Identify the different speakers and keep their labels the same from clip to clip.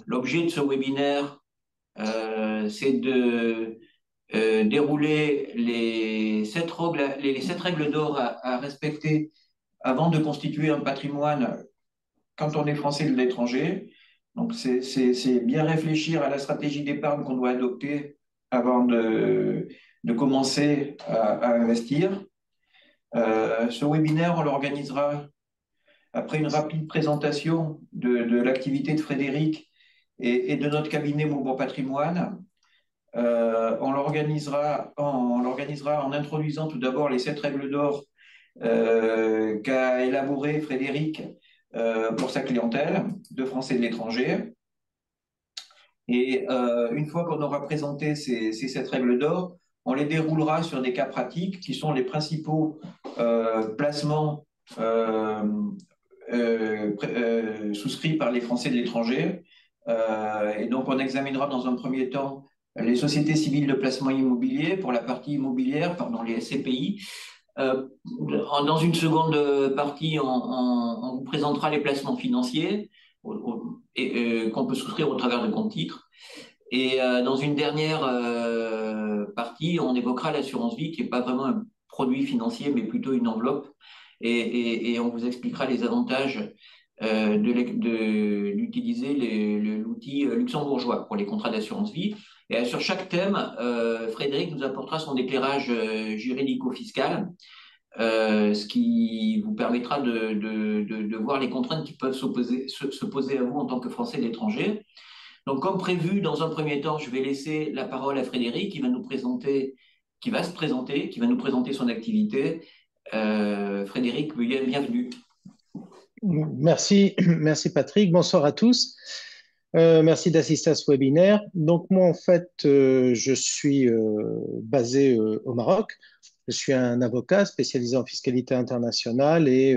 Speaker 1: l'objet de ce webinaire, c'est de dérouler les 7 règles d'or à respecter avant de constituer un patrimoine quand on est français de l'étranger. Donc, c'est bien réfléchir à la stratégie d'épargne qu'on doit adopter avant de commencer à investir. Ce webinaire, on l'organisera après une rapide présentation de l'activité de Frédéric et de notre cabinet Maubourg Patrimoine. On l'organisera en introduisant tout d'abord les 7 règles d'or qu'a élaboré Frédéric pour sa clientèle de Français de l'étranger. Et une fois qu'on aura présenté ces 7 règles d'or, on les déroulera sur des cas pratiques qui sont les principaux placements souscrits par les Français de l'étranger. Et donc, on examinera dans un premier temps les sociétés civiles de placement immobilier pour la partie immobilière, pardon, les SCPI. Dans une seconde partie, on vous présentera les placements financiers qu'on peut souscrire au travers de comptes titres. Et dans une dernière partie, on évoquera l'assurance vie, qui n'est pas vraiment un produit financier, mais plutôt une enveloppe. Et on vous expliquera les avantages d'utiliser l'outil luxembourgeois pour les contrats d'assurance vie. Et sur chaque thème, Frédéric nous apportera son éclairage juridico-fiscal, ce qui vous permettra de voir les contraintes qui peuvent se poser à vous en tant que Français de l'étranger. Donc, comme prévu, dans un premier temps, je vais laisser la parole à Frédéric qui va nous présenter son activité. Frédéric, bienvenue.
Speaker 2: Merci Patrick. Bonsoir à tous. Merci d'assister à ce webinaire. Donc moi, en fait, je suis basé au Maroc. Je suis un avocat spécialisé en fiscalité internationale et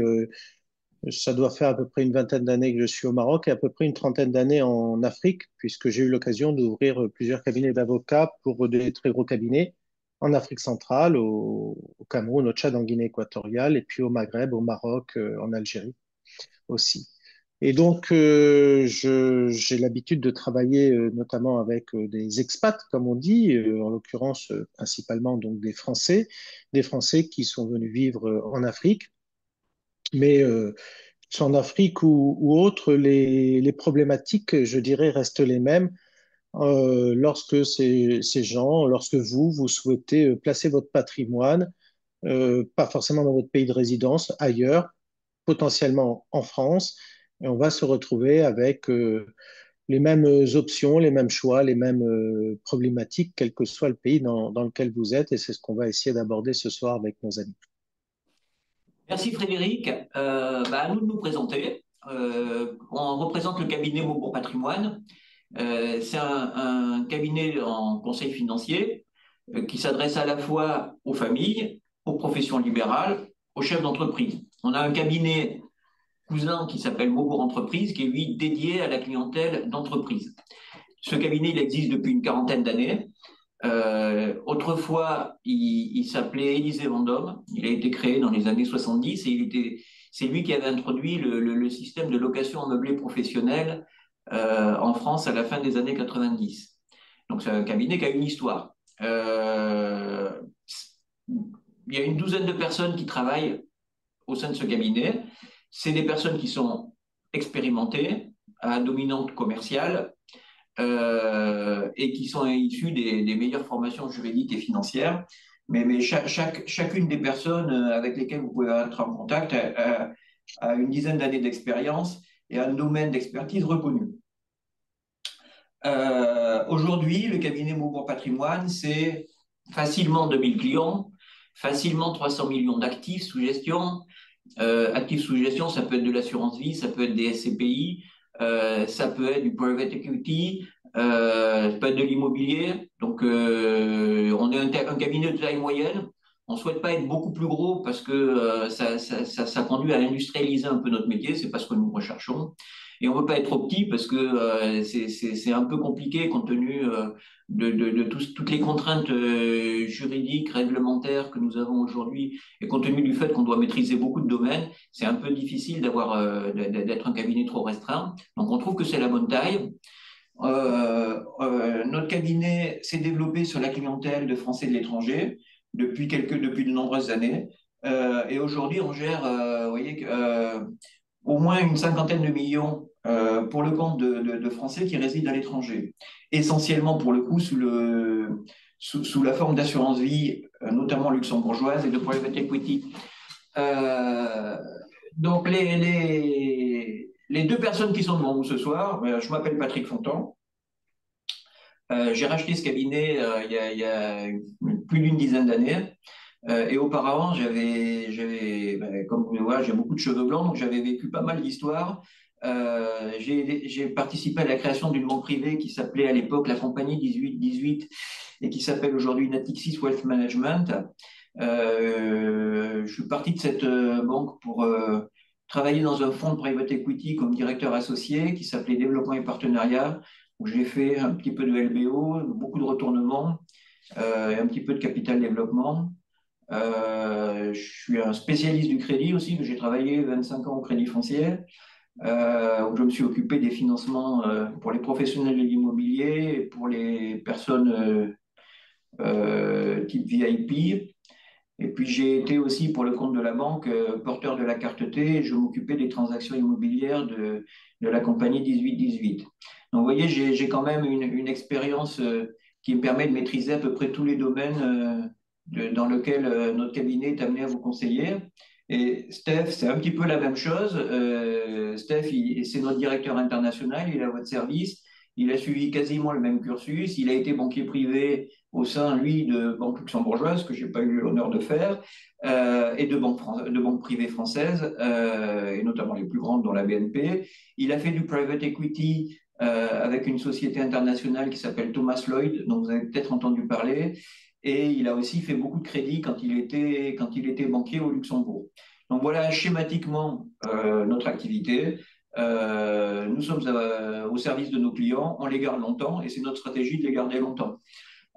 Speaker 2: ça doit faire à peu près une vingtaine d'années que je suis au Maroc et à peu près une trentaine d'années en Afrique, puisque j'ai eu l'occasion d'ouvrir plusieurs cabinets d'avocats pour des très gros cabinets en Afrique centrale, au Cameroun, au Tchad, en Guinée équatoriale, et puis au Maghreb, au Maroc, en Algérie aussi. Et donc, j'ai l'habitude de travailler notamment avec des expats, comme on dit, en l'occurrence principalement donc des Français qui sont venus vivre en Afrique. Mais soit en Afrique ou autre, les problématiques, je dirais, restent les mêmes lorsque ces gens, lorsque vous souhaitez placer votre patrimoine, pas forcément dans votre pays de résidence, ailleurs, potentiellement en France, et on va se retrouver avec les mêmes options, les mêmes choix, les mêmes problématiques, quel que soit le pays dans lequel vous êtes, et c'est ce qu'on va essayer d'aborder ce soir avec nos amis.
Speaker 1: Merci Frédéric. À nous de nous présenter. On représente le cabinet Maubourg Patrimoine. C'est un cabinet en conseil financier qui s'adresse à la fois aux familles, aux professions libérales, aux chefs d'entreprise. On a un cabinet cousin qui s'appelle Maubourg Entreprise, qui est lui dédié à la clientèle d'entreprise. Ce cabinet, il existe depuis une quarantaine d'années. Autrefois, il s'appelait Élisée Vendôme. Il a été créé dans les années 70 et c'est lui qui avait introduit le système de location meublée professionnelle en France à la fin des années 90. Donc, c'est un cabinet qui a une histoire. Il y a une douzaine de personnes qui travaillent au sein de ce cabinet. C'est des personnes qui sont expérimentées, à dominante commerciale, et qui sont issues des meilleures formations juridiques et financières. Mais chacune des personnes avec lesquelles vous pouvez être en contact a une dizaine d'années d'expérience et un domaine d'expertise reconnu. Aujourd'hui, le cabinet Maubourg Patrimoine, c'est facilement 2000 clients, facilement 300 millions d'actifs sous gestion. Actifs sous gestion, ça peut être de l'assurance vie, ça peut être des SCPI, ça peut être du private equity, ça peut être de l'immobilier. Donc, on est un cabinet de taille moyenne. On ne souhaite pas être beaucoup plus gros parce que ça conduit à industrialiser un peu notre métier. C'est pas ce que nous recherchons. Et on ne veut pas être trop petit parce que c'est un peu compliqué compte tenu de toutes les contraintes juridiques, réglementaires que nous avons aujourd'hui et compte tenu du fait qu'on doit maîtriser beaucoup de domaines, c'est un peu difficile d'être un cabinet trop restreint. Donc on trouve que c'est la bonne taille. Notre cabinet s'est développé sur la clientèle de Français de l'étranger depuis de nombreuses années. Et aujourd'hui, on gère, vous voyez, au moins une cinquantaine de millions pour le compte de Français qui résident à l'étranger. Essentiellement, pour le coup, sous la forme d'assurance vie, notamment luxembourgeoise et de private equity. Euh, donc, les deux personnes qui sont devant nous ce soir, je m'appelle Patrick Fontan. J'ai racheté ce cabinet il y a plus d'une dizaine d'années. Et auparavant, comme vous le voyez, j'ai beaucoup de cheveux blancs, donc j'avais vécu pas mal d'histoires. J'ai participé à la création d'une banque privée qui s'appelait à l'époque la compagnie 1818 et qui s'appelle aujourd'hui Natixis Wealth Management. Je suis parti de cette banque pour travailler dans un fonds de private equity comme directeur associé qui s'appelait Développement et Partenariat, où j'ai fait un petit peu de LBO, beaucoup de retournements et un petit peu de capital développement. Je suis un spécialiste du crédit aussi, j'ai travaillé 25 ans au Crédit Foncier, où je me suis occupé des financements pour les professionnels de l'immobilier et pour les personnes type VIP. Et puis j'ai été aussi pour le compte de la banque porteur de la carte T et je m'occupais des transactions immobilières de la compagnie 1818. Donc vous voyez, j'ai quand même une expérience qui me permet de maîtriser à peu près tous les domaines dans lesquels notre cabinet est amené à vous conseiller. Et Steph, c'est un petit peu la même chose. Steph, c'est notre directeur international, il est à votre service. Il a suivi quasiment le même cursus. Il a été banquier privé au sein, lui, de banques luxembourgeoises, que je n'ai pas eu l'honneur de faire, et de banques privées françaises, et notamment les plus grandes, dont la BNP. Il a fait du private equity avec une société internationale qui s'appelle Thomas Lloyd, dont vous avez peut-être entendu parler. Et il a aussi fait beaucoup de crédit quand il était banquier au Luxembourg. Donc voilà schématiquement notre activité. Nous sommes au service de nos clients, on les garde longtemps et c'est notre stratégie de les garder longtemps.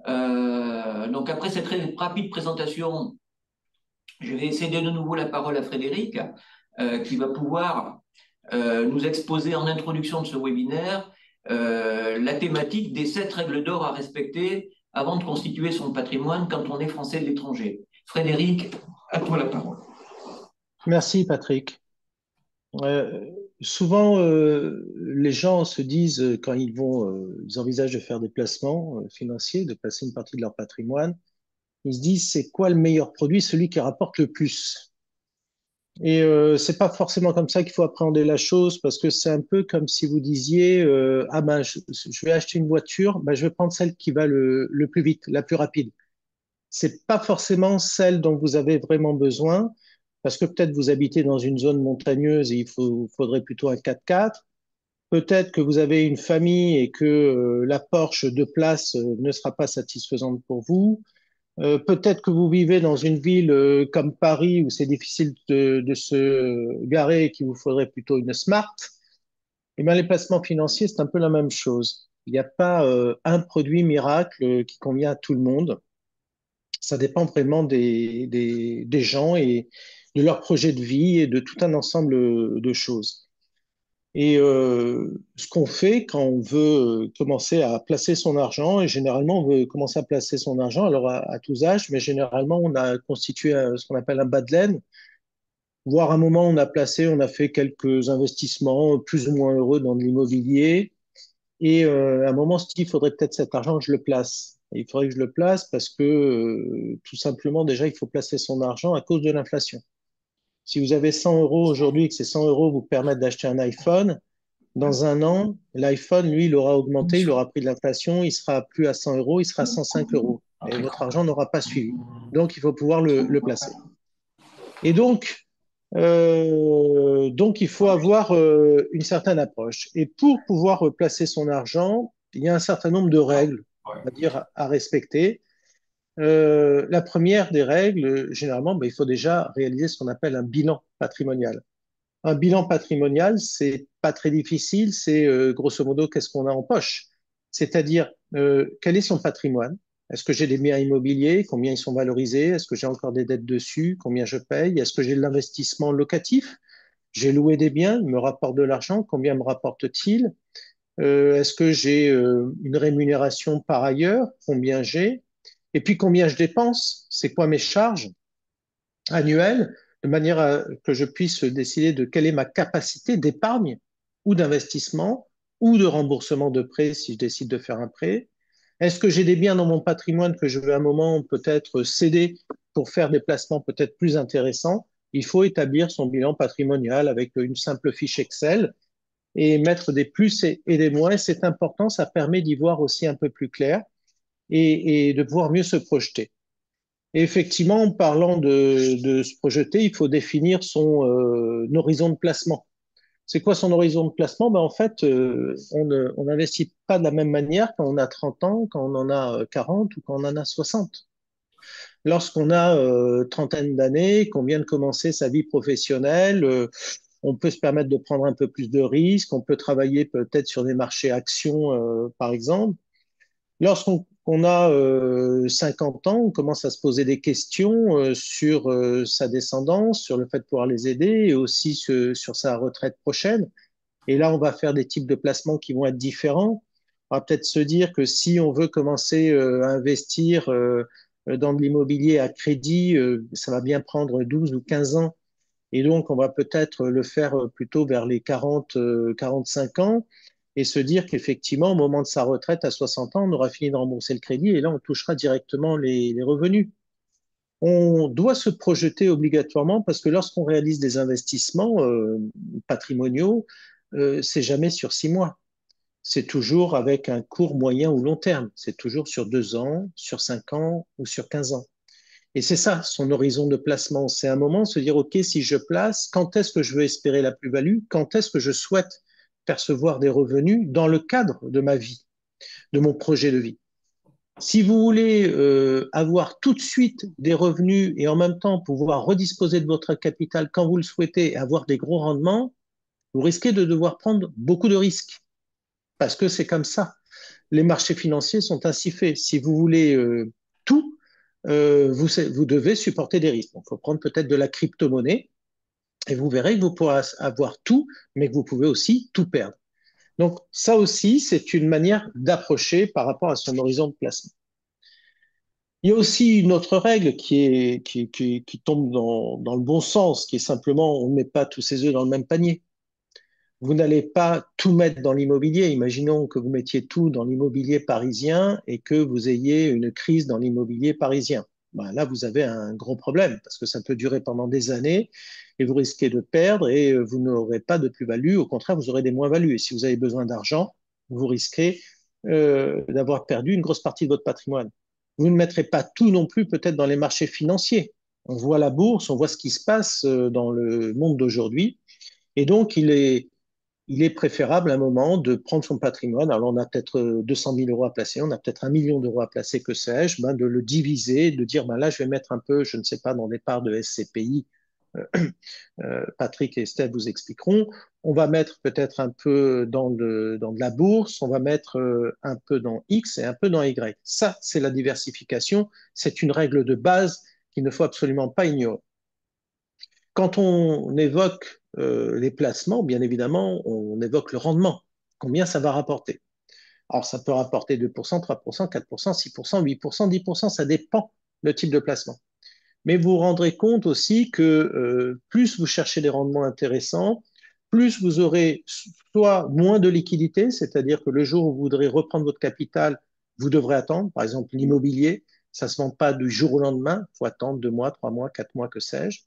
Speaker 1: Donc après cette rapide présentation, je vais céder de nouveau la parole à Frédéric, qui va pouvoir nous exposer en introduction de ce webinaire la thématique des 7 règles d'or à respecter avant de constituer son patrimoine quand on est français de l'étranger. Frédéric, à toi la parole.
Speaker 2: Merci, Patrick. Euh, Souvent, les gens se disent, quand ils envisagent de faire des placements financiers, de placer une partie de leur patrimoine, ils se disent, c'est quoi le meilleur produit, celui qui rapporte le plus? Et c'est pas forcément comme ça qu'il faut appréhender la chose, parce que c'est un peu comme si vous disiez, ah ben, je vais acheter une voiture, ben, je vais prendre celle qui va le plus vite, la plus rapide. C'est pas forcément celle dont vous avez vraiment besoin, parce que peut-être vous habitez dans une zone montagneuse et faudrait plutôt un 4x4. Peut-être que vous avez une famille et que la Porsche de place ne sera pas satisfaisante pour vous. Peut-être que vous vivez dans une ville comme Paris où c'est difficile de se garer et qu'il vous faudrait plutôt une Smart. Eh bien, les placements financiers, c'est un peu la même chose. Il n'y a pas un produit miracle qui convient à tout le monde. Ça dépend vraiment des gens et de leur projet de vie et de tout un ensemble de choses. Et ce qu'on fait quand on veut commencer à placer son argent, et généralement on veut commencer à placer son argent, alors à tous âges, mais généralement on a constitué ce qu'on appelle un bas de laine, voire à un moment on a fait quelques investissements plus ou moins heureux dans de l'immobilier, et à un moment on se dit il faudrait peut-être cet argent, je le place. Et il faudrait que je le place parce que tout simplement déjà il faut placer son argent à cause de l'inflation. Si vous avez 100 euros aujourd'hui et que ces 100 euros vous permettent d'acheter un iPhone, dans un an, l'iPhone, lui, il aura augmenté, il aura pris de l'inflation, il sera plus à 100 euros, il sera à 105 euros. Et votre argent n'aura pas suivi. Donc, il faut pouvoir le placer. Et donc, il faut avoir une certaine approche. Et pour pouvoir placer son argent, il y a un certain nombre de règles, on va dire, à respecter. La première des règles, généralement, ben, il faut déjà réaliser ce qu'on appelle un bilan patrimonial. Un bilan patrimonial, c'est pas très difficile, c'est grosso modo qu'est-ce qu'on a en poche. C'est-à-dire, quel est son patrimoine? Est-ce que j'ai des biens immobiliers? Combien ils sont valorisés? Est-ce que j'ai encore des dettes dessus? Combien je paye? Est-ce que j'ai de l'investissement locatif? J'ai loué des biens, ils me rapportent de l'argent, combien me rapporte-t-il? Est-ce que j'ai une rémunération par ailleurs? Combien j'ai? Et puis combien je dépense? C'est quoi mes charges annuelles? De manière à que je puisse décider de quelle est ma capacité d'épargne ou d'investissement ou de remboursement de prêt si je décide de faire un prêt. Est-ce que j'ai des biens dans mon patrimoine que je veux à un moment peut-être céder pour faire des placements peut-être plus intéressants? Il faut établir son bilan patrimonial avec une simple fiche Excel et mettre des plus et des moins. C'est important, ça permet d'y voir aussi un peu plus clair et de pouvoir mieux se projeter. Et effectivement, en parlant de se projeter, il faut définir son horizon de placement. C'est quoi son horizon de placement? Ben, en fait, on n'investit pas de la même manière quand on a 30 ans, quand on en a 40 ou quand on en a 60. Lorsqu'on a trentaine d'années, qu'on vient de commencer sa vie professionnelle, on peut se permettre de prendre un peu plus de risques, on peut travailler peut-être sur des marchés actions, par exemple. Lorsqu'on a 50 ans, on commence à se poser des questions sur sa descendance, sur le fait de pouvoir les aider et aussi sur sa retraite prochaine. Et là, on va faire des types de placements qui vont être différents. On va peut-être se dire que si on veut commencer à investir dans de l'immobilier à crédit, ça va bien prendre 12 ou 15 ans. Et donc, on va peut-être le faire plutôt vers les 40, 45 ans et se dire qu'effectivement, au moment de sa retraite à 60 ans, on aura fini de rembourser le crédit et là, on touchera directement les revenus. On doit se projeter obligatoirement parce que lorsqu'on réalise des investissements patrimoniaux, c'est jamais sur 6 mois. C'est toujours avec un court, moyen ou long terme. C'est toujours sur 2 ans, sur 5 ans ou sur 15 ans. Et c'est ça, son horizon de placement. C'est un moment de se dire, OK, si je place, quand est-ce que je veux espérer la plus-value? Quand est-ce que je souhaite percevoir des revenus dans le cadre de ma vie, de mon projet de vie? Si vous voulez avoir tout de suite des revenus et en même temps pouvoir redisposer de votre capital quand vous le souhaitez et avoir des gros rendements, vous risquez de devoir prendre beaucoup de risques parce que c'est comme ça. Les marchés financiers sont ainsi faits. Si vous voulez tout, vous devez supporter des risques. Il faut prendre peut-être de la crypto-monnaie et vous verrez que vous pourrez avoir tout, mais que vous pouvez aussi tout perdre. Donc ça aussi, c'est une manière d'approcher par rapport à son horizon de placement. Il y a aussi une autre règle qui tombe dans le bon sens, qui est simplement on ne met pas tous ses œufs dans le même panier. Vous n'allez pas tout mettre dans l'immobilier. Imaginons que vous mettiez tout dans l'immobilier parisien et que vous ayez une crise dans l'immobilier parisien. Ben là, vous avez un gros problème parce que ça peut durer pendant des années et vous risquez de perdre et vous n'aurez pas de plus-value. Au contraire, vous aurez des moins-values. Et si vous avez besoin d'argent, vous risquez d'avoir perdu une grosse partie de votre patrimoine. Vous ne mettrez pas tout non plus peut-être dans les marchés financiers. On voit la bourse, on voit ce qui se passe dans le monde d'aujourd'hui. Et donc, il est préférable à un moment de prendre son patrimoine. Alors, on a peut-être 200 000 euros à placer, on a peut-être 1 million d'euros à placer, que sais-je, ben, de le diviser, de dire, ben là, je vais mettre un peu, je ne sais pas, dans des parts de SCPI. Patrick et Steph vous expliqueront. On va mettre peut-être un peu dans de la bourse, on va mettre un peu dans X et un peu dans Y. Ça, c'est la diversification. C'est une règle de base qu'il ne faut absolument pas ignorer. Quand on évoque les placements, bien évidemment, on évoque le rendement. Combien ça va rapporter? Alors, ça peut rapporter 2%, 3%, 4%, 6%, 8%, 10%, ça dépend le type de placement. Mais vous vous rendrez compte aussi que plus vous cherchez des rendements intéressants, plus vous aurez soit moins de liquidité, c'est-à-dire que le jour où vous voudrez reprendre votre capital, vous devrez attendre. Par exemple, l'immobilier, ça ne se vend pas du jour au lendemain, il faut attendre 2 mois, 3 mois, 4 mois, que sais-je.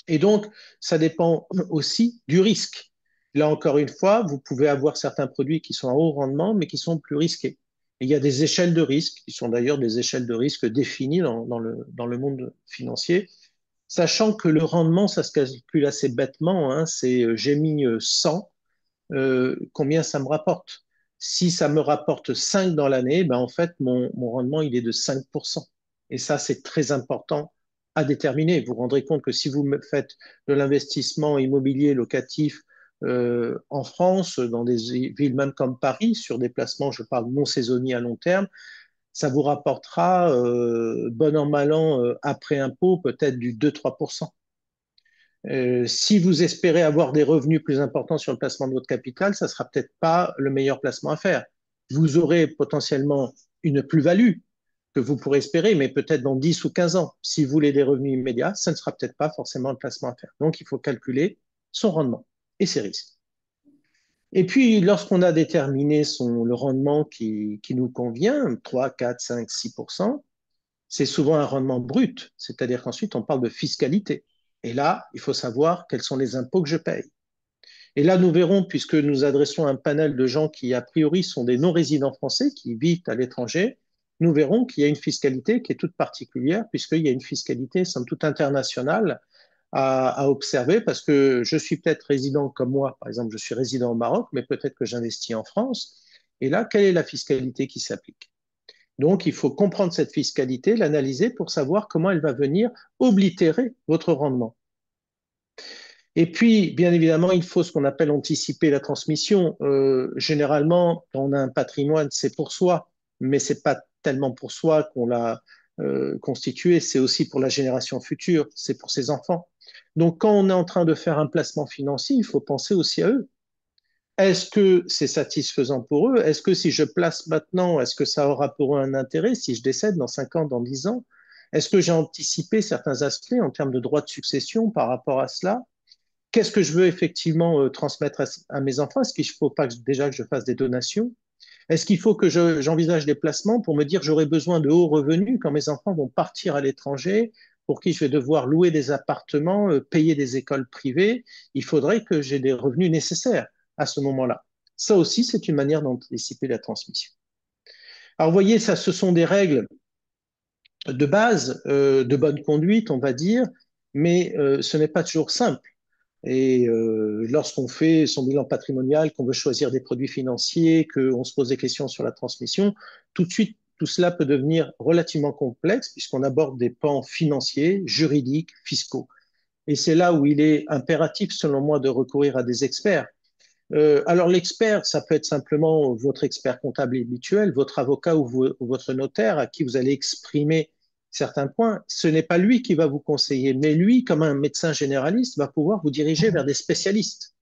Speaker 2: Et donc, ça dépend aussi du risque. Là, encore une fois, vous pouvez avoir certains produits qui sont à haut rendement, mais qui sont plus risqués. Et il y a des échelles de risque, qui sont d'ailleurs des échelles de risque définies dans le monde financier, sachant que le rendement, ça se calcule assez bêtement. Hein, c'est j'ai mis 100, combien ça me rapporte? Si ça me rapporte 5 dans l'année, ben en fait, mon rendement, il est de 5%. Et ça, c'est très important à déterminer. Vous vous rendrez compte que si vous faites de l'investissement immobilier locatif en France, dans des villes même comme Paris, sur des placements, je parle non saisonniers à long terme, ça vous rapportera, bon an, mal an, après impôt, peut-être du 2-3%. Si vous espérez avoir des revenus plus importants sur le placement de votre capital, ça ne sera peut-être pas le meilleur placement à faire. Vous aurez potentiellement une plus-value que vous pourrez espérer, mais peut-être dans 10 ou 15 ans. Si vous voulez des revenus immédiats, ça ne sera peut-être pas forcément le placement à faire. Donc, il faut calculer son rendement et ses risques. Et puis, lorsqu'on a déterminé le rendement qui nous convient, 3, 4, 5, 6%, c'est souvent un rendement brut, c'est-à-dire qu'ensuite on parle de fiscalité. Et là, il faut savoir quels sont les impôts que je paye. Et là, nous verrons, puisque nous adressons un panel de gens qui, a priori, sont des non-résidents français, qui vivent à l'étranger, nous verrons qu'il y a une fiscalité qui est toute particulière, puisqu'il y a une fiscalité, somme toute, internationale à observer, parce que je suis peut-être résident comme moi, par exemple, je suis résident au Maroc, mais peut-être que j'investis en France. Et là, quelle est la fiscalité qui s'applique? Donc, il faut comprendre cette fiscalité, l'analyser pour savoir comment elle va venir oblitérer votre rendement. Et puis, bien évidemment, il faut ce qu'on appelle anticiper la transmission. Généralement, quand on a un patrimoine, c'est pour soi, mais c'est pas tellement pour soi qu'on l'a constitué, c'est aussi pour la génération future, c'est pour ses enfants. Donc, quand on est en train de faire un placement financier, il faut penser aussi à eux. Est-ce que c'est satisfaisant pour eux? Est-ce que si je place maintenant, est-ce que ça aura pour eux un intérêt si je décède dans 5 ans, dans 10 ans? Est-ce que j'ai anticipé certains aspects en termes de droits de succession par rapport à cela? Qu'est-ce que je veux effectivement transmettre à mes enfants? Est-ce qu'il ne faut pas déjà que je fasse des donations? Est-ce qu'il faut que j'envisage des placements pour me dire j'aurai besoin de hauts revenus quand mes enfants vont partir à l'étranger, pour qui je vais devoir louer des appartements, payer des écoles privées? Il faudrait que j'ai des revenus nécessaires à ce moment-là. Ça aussi, c'est une manière d'anticiper la transmission. Alors, vous voyez, ça, ce sont des règles de base, de bonne conduite, on va dire, mais ce n'est pas toujours simple. Et lorsqu'on fait son bilan patrimonial, qu'on veut choisir des produits financiers, qu'on se pose des questions sur la transmission, tout de suite, tout cela peut devenir relativement complexe puisqu'on aborde des pans financiers, juridiques, fiscaux. Et c'est là où il est impératif, selon moi, de recourir à des experts. Alors l'expert, ça peut être simplement votre expert comptable habituel, votre avocat ou votre notaire à qui vous allez exprimer certains points. Ce n'est pas lui qui va vous conseiller, mais lui, comme un médecin généraliste, va pouvoir vous diriger vers des spécialistes.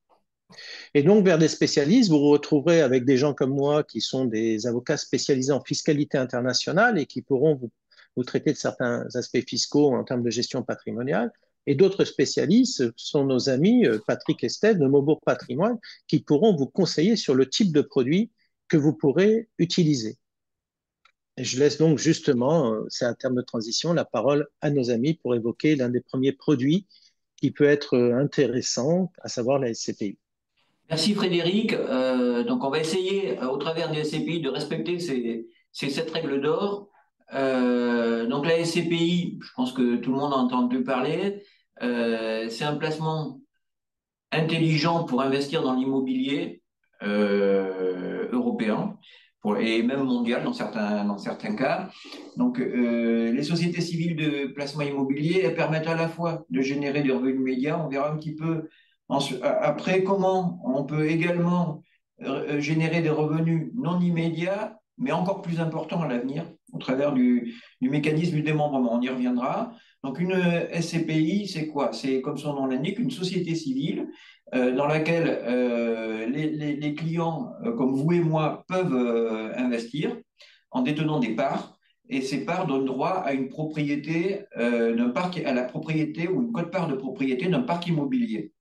Speaker 2: Et donc vers des spécialistes, vous vous retrouverez avec des gens comme moi qui sont des avocats spécialisés en fiscalité internationale et qui pourront vous traiter de certains aspects fiscaux en termes de gestion patrimoniale. Et d'autres spécialistes sont nos amis Patrick et Steph de Mobourg Patrimoine qui pourront vous conseiller sur le type de produit que vous pourrez utiliser. Et je laisse donc justement, c'est un terme de transition, la parole à nos amis pour évoquer l'un des premiers produits qui peut être intéressant, à savoir la SCPI.
Speaker 1: Merci Frédéric. Donc on va essayer au travers des SCPI de respecter ces 7 règles d'or. Donc la SCPI, je pense que tout le monde a entendu parler, c'est un placement intelligent pour investir dans l'immobilier européen et même mondial dans certains cas. Donc les sociétés civiles de placement immobilier, elles permettent à la fois de générer des revenus immédiats, on verra un petit peu après comment on peut également générer des revenus non immédiats, mais encore plus importants à l'avenir, au travers du mécanisme du démembrement. On y reviendra. Donc une SCPI, c'est quoi? C'est, comme son nom l'indique, une société civile dans laquelle les clients, comme vous et moi, peuvent investir en détenant des parts. Et ces parts donnent droit à une propriété d'un parc, à la propriété ou une quote-part de propriété d'un parc immobilier.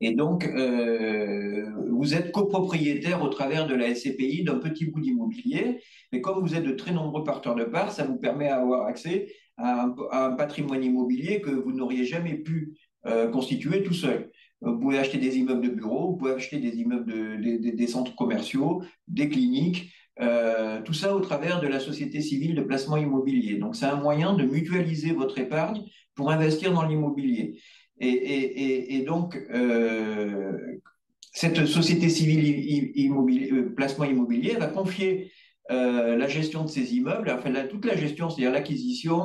Speaker 1: Et donc, vous êtes copropriétaire au travers de la SCPI d'un petit bout d'immobilier. Mais comme vous êtes de très nombreux porteurs de parts, ça vous permet d'avoir accès à un patrimoine immobilier que vous n'auriez jamais pu constituer tout seul. Vous pouvez acheter des immeubles de bureaux, vous pouvez acheter des immeubles, des centres commerciaux, des cliniques, tout ça au travers de la société civile de placement immobilier. Donc, c'est un moyen de mutualiser votre épargne pour investir dans l'immobilier. Et donc, cette société civile placement immobilier va confier la gestion de ces immeubles, enfin toute la gestion, c'est-à-dire l'acquisition,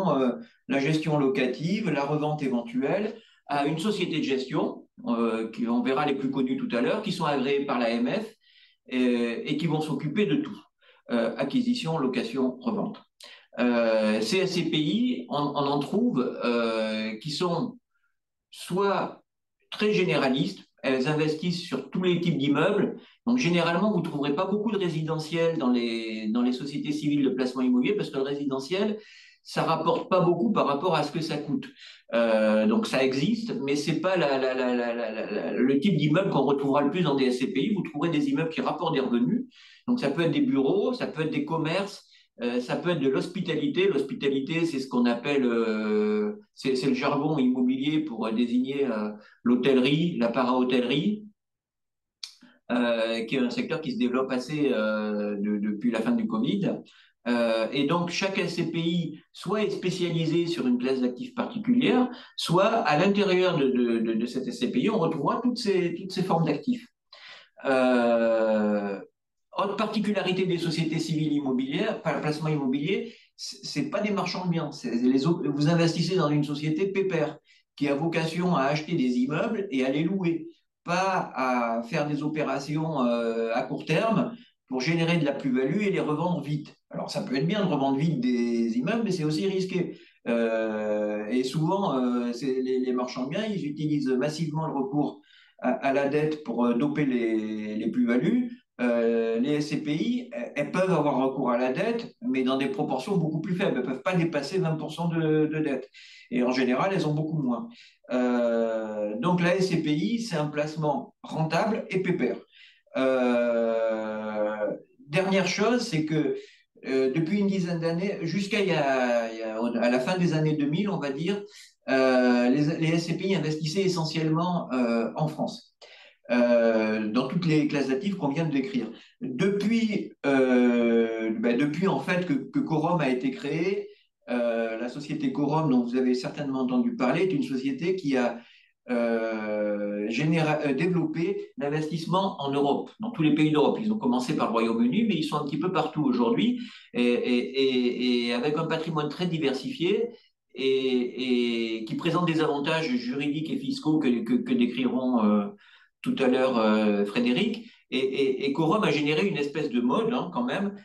Speaker 1: la gestion locative, la revente éventuelle, à une société de gestion, qui on verra les plus connues tout à l'heure, qui sont agréées par l'AMF et qui vont s'occuper de tout, acquisition, location, revente. Ces SCPI, on en trouve qui sont soit très généralistes, elles investissent sur tous les types d'immeubles. Donc généralement, vous ne trouverez pas beaucoup de résidentiels dans les sociétés civiles de placement immobilier parce que le résidentiel, ça ne rapporte pas beaucoup par rapport à ce que ça coûte. Donc ça existe, mais ce n'est pas le type d'immeuble qu'on retrouvera le plus dans des SCPI. Vous trouverez des immeubles qui rapportent des revenus. Donc ça peut être des bureaux, ça peut être des commerces, ça peut être de l'hospitalité. L'hospitalité, c'est ce qu'on appelle, c'est le jargon immobilier pour désigner l'hôtellerie, la para-hôtellerie, qui est un secteur qui se développe assez depuis la fin du Covid. Et donc, chaque SCPI soit est spécialisé sur une classe d'actifs particulière, soit à l'intérieur de cette SCPI, on retrouvera toutes ces formes d'actifs. Autre particularité des sociétés civiles immobilières, par le placement immobilier, c'est pas des marchands de biens. Vous investissez dans une société pépère qui a vocation à acheter des immeubles et à les louer, pas à faire des opérations à court terme pour générer de la plus-value et les revendre vite. Alors ça peut être bien de revendre vite des immeubles, mais c'est aussi risqué. Et souvent, les marchands de biens, ils utilisent massivement le recours à la dette pour doper les plus-values. Les SCPI, elles peuvent avoir recours à la dette, mais dans des proportions beaucoup plus faibles. Elles ne peuvent pas dépasser 20% de dette. Et en général, elles ont beaucoup moins. Donc la SCPI, c'est un placement rentable et pépère. Dernière chose, c'est que depuis une dizaine d'années, jusqu'à à la fin des années 2000, on va dire, les SCPI investissaient essentiellement en France, dans toutes les classes d'actifs qu'on vient de décrire. Depuis en fait que Quorum a été créé, la société Quorum, dont vous avez certainement entendu parler, est une société qui a développé l'investissement en Europe, dans tous les pays d'Europe. Ils ont commencé par le Royaume-Uni, mais ils sont un petit peu partout aujourd'hui, et avec un patrimoine très diversifié et qui présente des avantages juridiques et fiscaux que décriront tout à l'heure Frédéric. Et Quorum a généré une espèce de mode, hein, quand même,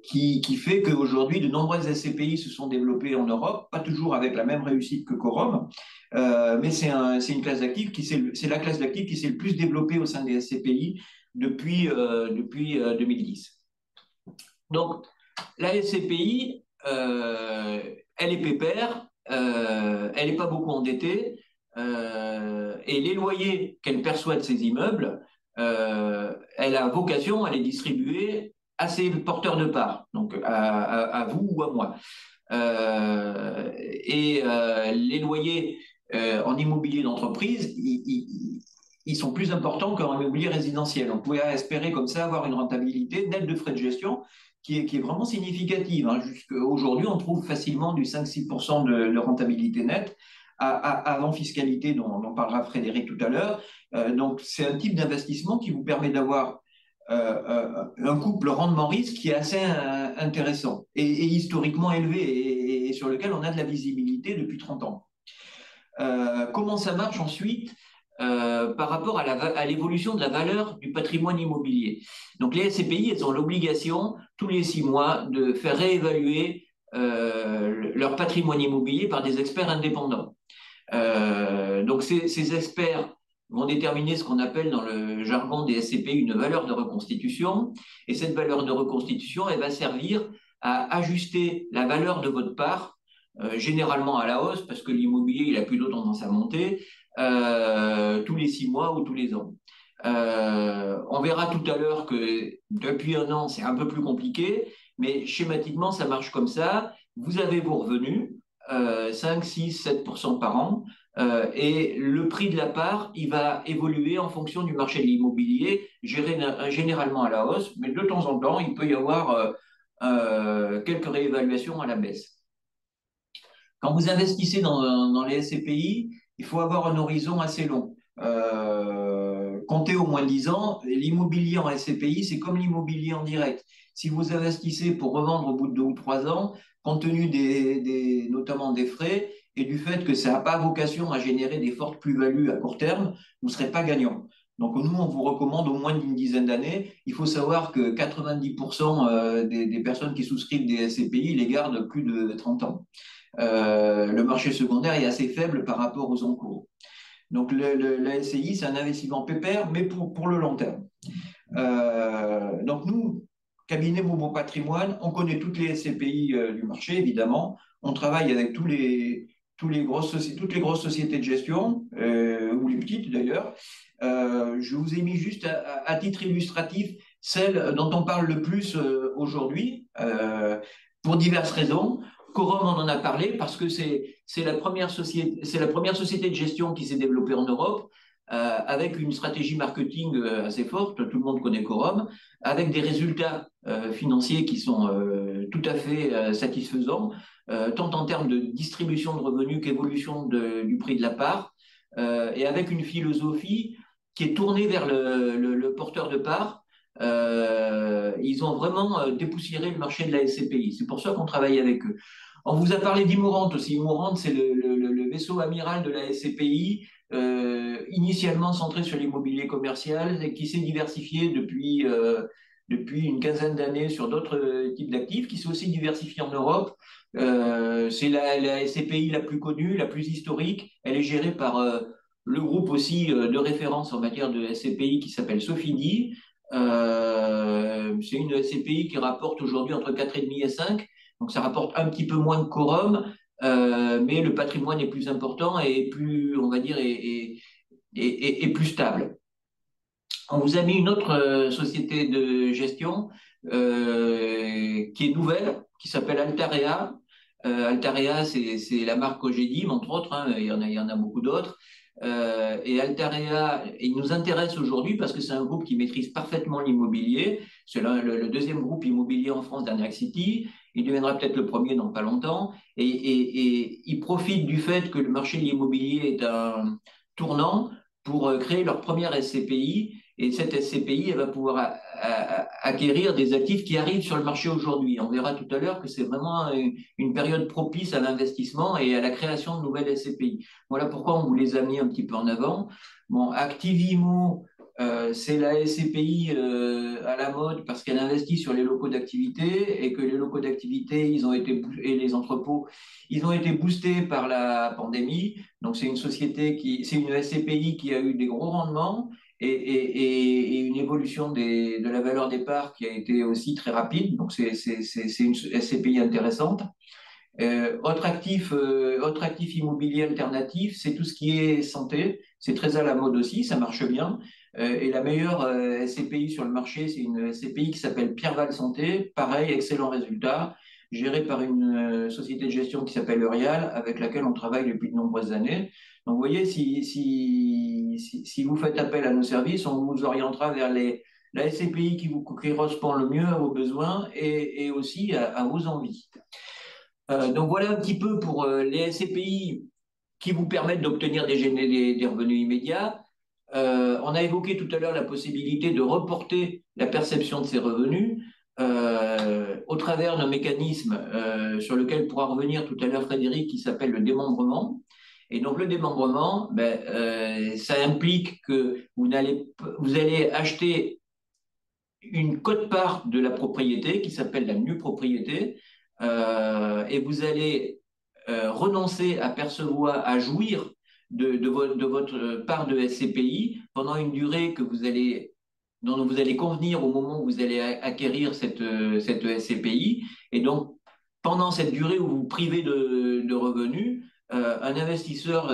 Speaker 1: qui fait qu'aujourd'hui, de nombreuses SCPI se sont développées en Europe, pas toujours avec la même réussite que Quorum, mais c'est une classe d'actifs c'est la classe d'actifs qui s'est le plus développée au sein des SCPI depuis 2010. Donc, la SCPI, elle est pépère, elle n'est pas beaucoup endettée, et les loyers qu'elle perçoit de ces immeubles, elle a vocation à les distribuer à ses porteurs de parts, donc à vous ou à moi. Les loyers en immobilier d'entreprise, ils sont plus importants qu'en immobilier résidentiel. On pouvait espérer comme ça avoir une rentabilité nette de frais de gestion qui est vraiment significative. Hein. Aujourd'hui, on trouve facilement du 5-6% de rentabilité nette avant fiscalité, dont parlera Frédéric tout à l'heure. Donc, c'est un type d'investissement qui vous permet d'avoir un couple rendement-risque qui est assez intéressant et historiquement élevé et sur lequel on a de la visibilité depuis 30 ans. Comment ça marche ensuite par rapport à l'évolution de la valeur du patrimoine immobilier? Donc les SCPI, elles ont l'obligation tous les 6 mois de faire réévaluer leur patrimoine immobilier par des experts indépendants. Donc ces experts vont déterminer ce qu'on appelle dans le jargon des SCPI une valeur de reconstitution. Et cette valeur de reconstitution, elle va servir à ajuster la valeur de votre part, généralement à la hausse, parce que l'immobilier, il a plutôt tendance à monter, tous les 6 mois ou tous les ans. On verra tout à l'heure que depuis un an, c'est un peu plus compliqué, mais schématiquement, ça marche comme ça. Vous avez vos revenus, 5, 6, 7% par an. Et le prix de la part, il va évoluer en fonction du marché de l'immobilier, généralement à la hausse, mais de temps en temps, il peut y avoir quelques réévaluations à la baisse. Quand vous investissez dans les SCPI, il faut avoir un horizon assez long. Comptez au moins 10 ans. L'immobilier en SCPI, c'est comme l'immobilier en direct. si vous investissez pour revendre au bout de 2 ou 3 ans, compte tenu notamment des frais et du fait que ça n'a pas vocation à générer des fortes plus-values à court terme, vous ne serez pas gagnant. Donc nous, on vous recommande au moins d'une dizaine d'années. Il faut savoir que 90% des personnes qui souscrivent des SCPI les gardent plus de 30 ans. Le marché secondaire est assez faible par rapport aux encours. Donc la SCI, c'est un investissement pépère, mais pour le long terme. Donc nous, cabinet Beaumont Patrimoine, on connaît toutes les SCPI du marché, évidemment. On travaille avec toutes les grosses sociétés de gestion, ou les petites d'ailleurs. Je vous ai mis juste à titre illustratif celle dont on parle le plus aujourd'hui, pour diverses raisons. Corum, on en a parlé parce que c'est la première société de gestion qui s'est développée en Europe, avec une stratégie marketing assez forte, tout le monde connaît Corum, avec des résultats financiers qui sont tout à fait satisfaisants, tant en termes de distribution de revenus qu'évolution du prix de la part, et avec une philosophie qui est tournée vers le porteur de part. Ils ont vraiment dépoussiéré le marché de la SCPI. C'est pour ça qu'on travaille avec eux. On vous a parlé d'Imourante aussi.Imourante, c'est le vaisseau amiral de la SCPI, initialement centré sur l'immobilier commercial et qui s'est diversifié depuis une quinzaine d'années sur d'autres types d'actifs, qui s'est aussi diversifié en Europe. C'est la SCPI la plus connue, la plus historique. Elle est gérée par le groupe aussi de référence en matière de SCPI qui s'appelle Sofidy. C'est une SCPI qui rapporte aujourd'hui entre 4,5 et 5. Donc ça rapporte un petit peu moins que Quorum, mais le patrimoine est plus important et plus, on va dire, et plus stable. On vous a mis une autre société de gestion qui est nouvelle, qui s'appelle Altarea. Altarea, c'est la marque Cogedim, entre autres, hein, il y en a beaucoup d'autres. Et Altarea, il nous intéresse aujourd'hui parce que c'est un groupe qui maîtrise parfaitement l'immobilier. C'est le deuxième groupe immobilier en France derrière City. Il deviendra peut-être le premier dans pas longtemps. Et il profite du fait que le marché de l'immobilier est un tournant pour créer leur première SCPI. Et cette SCPI, elle va pouvoir acquérir des actifs qui arrivent sur le marché aujourd'hui. On verra tout à l'heure que c'est vraiment une période propice à l'investissement et à la création de nouvelles SCPI. Voilà pourquoi on vous les a mis un petit peu en avant. Bon, Activimo, c'est la SCPI à la mode parce qu'elle investit sur les locaux d'activité et que les locaux d'activité, et les entrepôts, ils ont été boostés par la pandémie. Donc c'est une SCPI qui a eu des gros rendements et une évolution de la valeur des parts qui a été aussi très rapide. Donc c'est une SCPI intéressante. Autre actif immobilier alternatif, c'est tout ce qui est santé. C'est très à la mode aussi, ça marche bien. Et la meilleure SCPI sur le marché, c'est une SCPI qui s'appelle Pierreval Santé. Pareil, excellent résultat, géré par une société de gestion qui s'appelle Eurial, avec laquelle on travaille depuis de nombreuses années. Donc, vous voyez, si vous faites appel à nos services, on vous orientera vers la SCPI qui correspond le mieux à vos besoins et aussi à vos envies. Donc voilà un petit peu pour les SCPI qui vous permettent d'obtenir des revenus immédiats. On a évoqué tout à l'heure la possibilité de reporter la perception de ces revenus au travers d'un mécanisme sur lequel pourra revenir tout à l'heure Frédéric, qui s'appelle le démembrement. Et donc le démembrement, ça implique que vous allez acheter une quote-part de la propriété qui s'appelle la nue propriété, et vous allez renoncer à percevoir, à jouir de votre part de SCPI pendant une durée dont vous allez convenir au moment où vous allez acquérir cette SCPI. Et donc, pendant cette durée où vous vous privez de revenus, un investisseur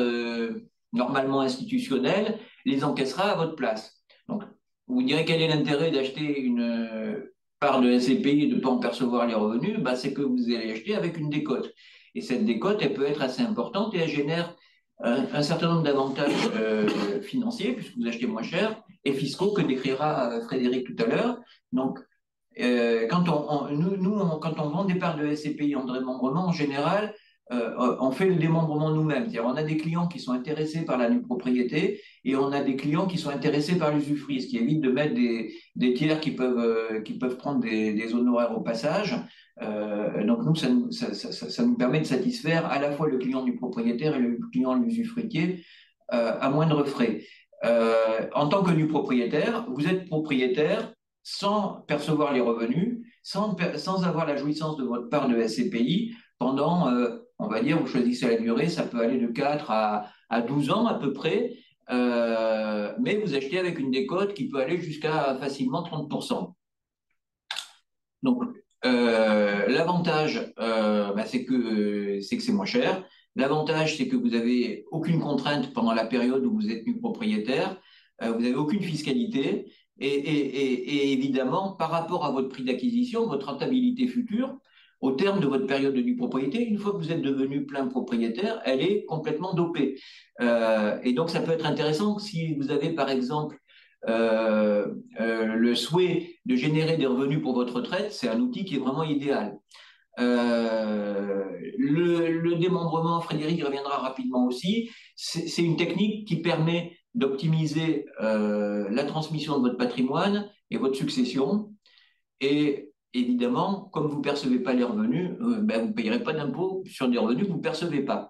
Speaker 1: normalement institutionnel les encaissera à votre place. Donc, vous direz quel est l'intérêt d'acheter une part de SCPI et de ne pas en percevoir les revenus, c'est que vous allez acheter avec une décote. Et cette décote, elle peut être assez importante et elle génère un certain nombre d'avantages financiers, puisque vous achetez moins cher, et fiscaux, que décrira Frédéric tout à l'heure. Donc, quand on vend des parts de SCPI en démembrement, en général, on fait le démembrement nous-mêmes. C'est-à-dire, on a des clients qui sont intéressés par la nue propriété et on a des clients qui sont intéressés par l'usufruit, ce qui évite de mettre des tiers qui peuvent prendre des honoraires au passage. Donc, nous, ça nous permet de satisfaire à la fois le client du propriétaire et le client de l'usufruitier à moindre frais. En tant que nu propriétaire, vous êtes propriétaire sans percevoir les revenus, sans avoir la jouissance de votre part de SCPI pendant, on va dire, vous choisissez la durée, ça peut aller de 4 à 12 ans à peu près, mais vous achetez avec une décote qui peut aller jusqu'à facilement 30%. Donc, l'avantage, c'est que c'est moins cher. L'avantage, c'est que vous n'avez aucune contrainte pendant la période où vous êtes nu propriétaire. Vous n'avez aucune fiscalité. Et évidemment, par rapport à votre prix d'acquisition, votre rentabilité future, au terme de votre période de nue propriété, une fois que vous êtes devenu plein propriétaire, elle est complètement dopée. Et donc, ça peut être intéressant si vous avez, par exemple, le souhait de générer des revenus pour votre retraite, c'est un outil qui est vraiment idéal. Le démembrement, Frédéric reviendra rapidement aussi, c'est une technique qui permet d'optimiser la transmission de votre patrimoine et votre succession. Et évidemment, comme vous ne percevez pas les revenus, vous ne payerez pas d'impôt sur des revenus que vous ne percevez pas.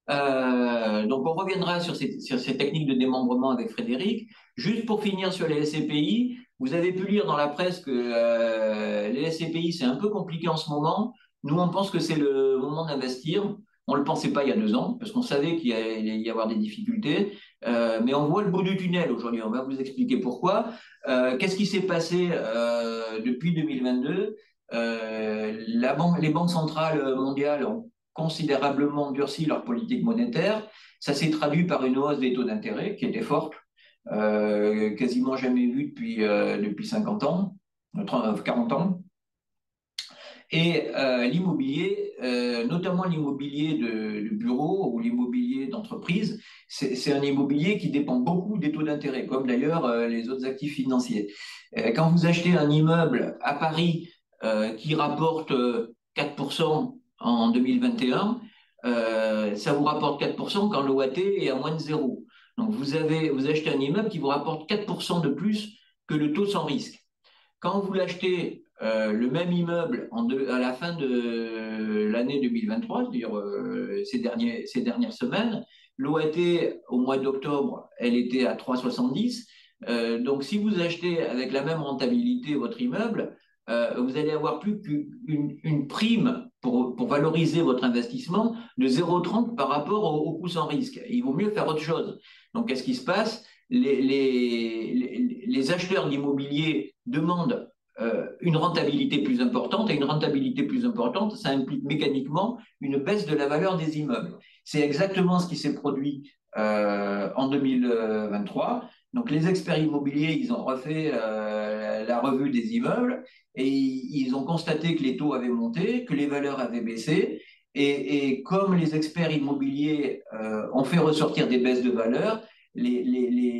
Speaker 1: Donc, on reviendra sur ces techniques de démembrement avec Frédéric. Juste pour finir sur les SCPI, vous avez pu lire dans la presse que les SCPI, c'est un peu compliqué en ce moment. Nous, on pense que c'est le moment d'investir. On ne le pensait pas il y a 2 ans, parce qu'on savait qu'il allait y avoir des difficultés. Mais on voit le bout du tunnel aujourd'hui. On va vous expliquer pourquoi. Qu'est-ce qui s'est passé depuis 2022 les banques centrales mondiales ont considérablement durci leur politique monétaire. Ça s'est traduit par une hausse des taux d'intérêt qui était forte, quasiment jamais vue depuis 50 ans, 40 ans. Et l'immobilier, notamment l'immobilier de bureau ou l'immobilier d'entreprise, c'est un immobilier qui dépend beaucoup des taux d'intérêt, comme d'ailleurs les autres actifs financiers. Quand vous achetez un immeuble à Paris qui rapporte 4% en 2021, ça vous rapporte 4% quand l'OAT est à moins de zéro. Donc vous achetez un immeuble qui vous rapporte 4% de plus que le taux sans risque. Quand vous l'achetez le même immeuble à la fin de l'année 2023, c'est-à-dire ces dernières semaines, l'OAT au mois d'octobre, elle était à 3,70. Donc si vous achetez avec la même rentabilité votre immeuble, vous allez avoir plus qu'une prime pour valoriser votre investissement de 0,30 par rapport au coût sans risque. Il vaut mieux faire autre chose. Donc qu'est-ce qui se passe? Les acheteurs d'immobilier demandent une rentabilité plus importante, et une rentabilité plus importante, ça implique mécaniquement une baisse de la valeur des immeubles. C'est exactement ce qui s'est produit en 2023. Donc les experts immobiliers, ils ont refait la revue des immeubles et ils ont constaté que les taux avaient monté, que les valeurs avaient baissé. Et comme les experts immobiliers ont fait ressortir des baisses de valeur,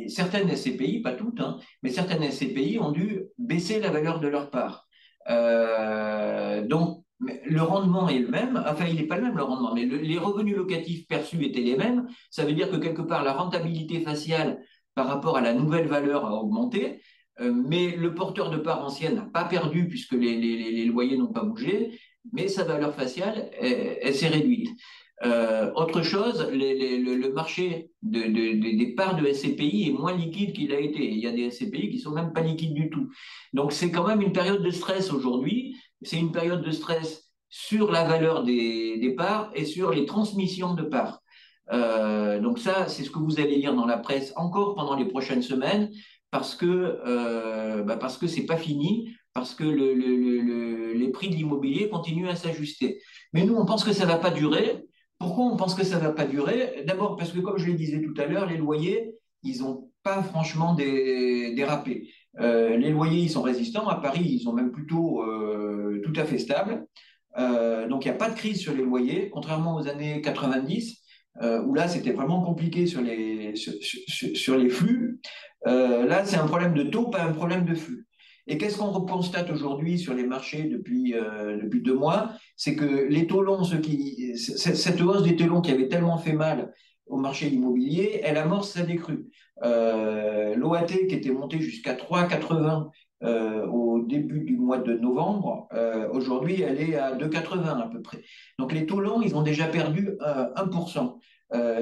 Speaker 1: certaines SCPI, pas toutes, hein, mais certaines SCPI ont dû baisser la valeur de leur part. Donc, le rendement est le même, enfin, il n'est pas le même le rendement, mais les revenus locatifs perçus étaient les mêmes. Ça veut dire que quelque part, la rentabilité faciale par rapport à la nouvelle valeur a augmenté, mais le porteur de part ancienne n'a pas perdu puisque les loyers n'ont pas bougé, mais sa valeur faciale, elle s'est réduite. Autre chose, le marché des parts de SCPI est moins liquide qu'il a été. Il y a des SCPI qui sont même pas liquides du tout. Donc c'est quand même une période de stress aujourd'hui. C'est une période de stress sur la valeur des parts et sur les transmissions de parts. Donc ça, c'est ce que vous allez lire dans la presse encore pendant les prochaines semaines parce que c'est pas fini, parce que les prix de l'immobilier continuent à s'ajuster. Mais nous, on pense que ça va pas durer. Pourquoi on pense que ça ne va pas durer? D'abord parce que, comme je le disais tout à l'heure, les loyers, ils n'ont pas franchement dérapé. Les loyers, ils sont résistants. À Paris, ils sont même plutôt tout à fait stables. Donc, il n'y a pas de crise sur les loyers, contrairement aux années 90, où là, c'était vraiment compliqué sur les flux. Là, c'est un problème de taux, pas un problème de flux. Et qu'est-ce qu'on constate aujourd'hui sur les marchés depuis 2 mois? C'est que les taux longs, cette hausse des taux longs qui avait tellement fait mal au marché immobilier, elle amorce sa décrue. L'OAT qui était monté jusqu'à 3,80 au début du mois de novembre, aujourd'hui elle est à 2,80 à peu près. Donc les taux longs, ils ont déjà perdu 1%.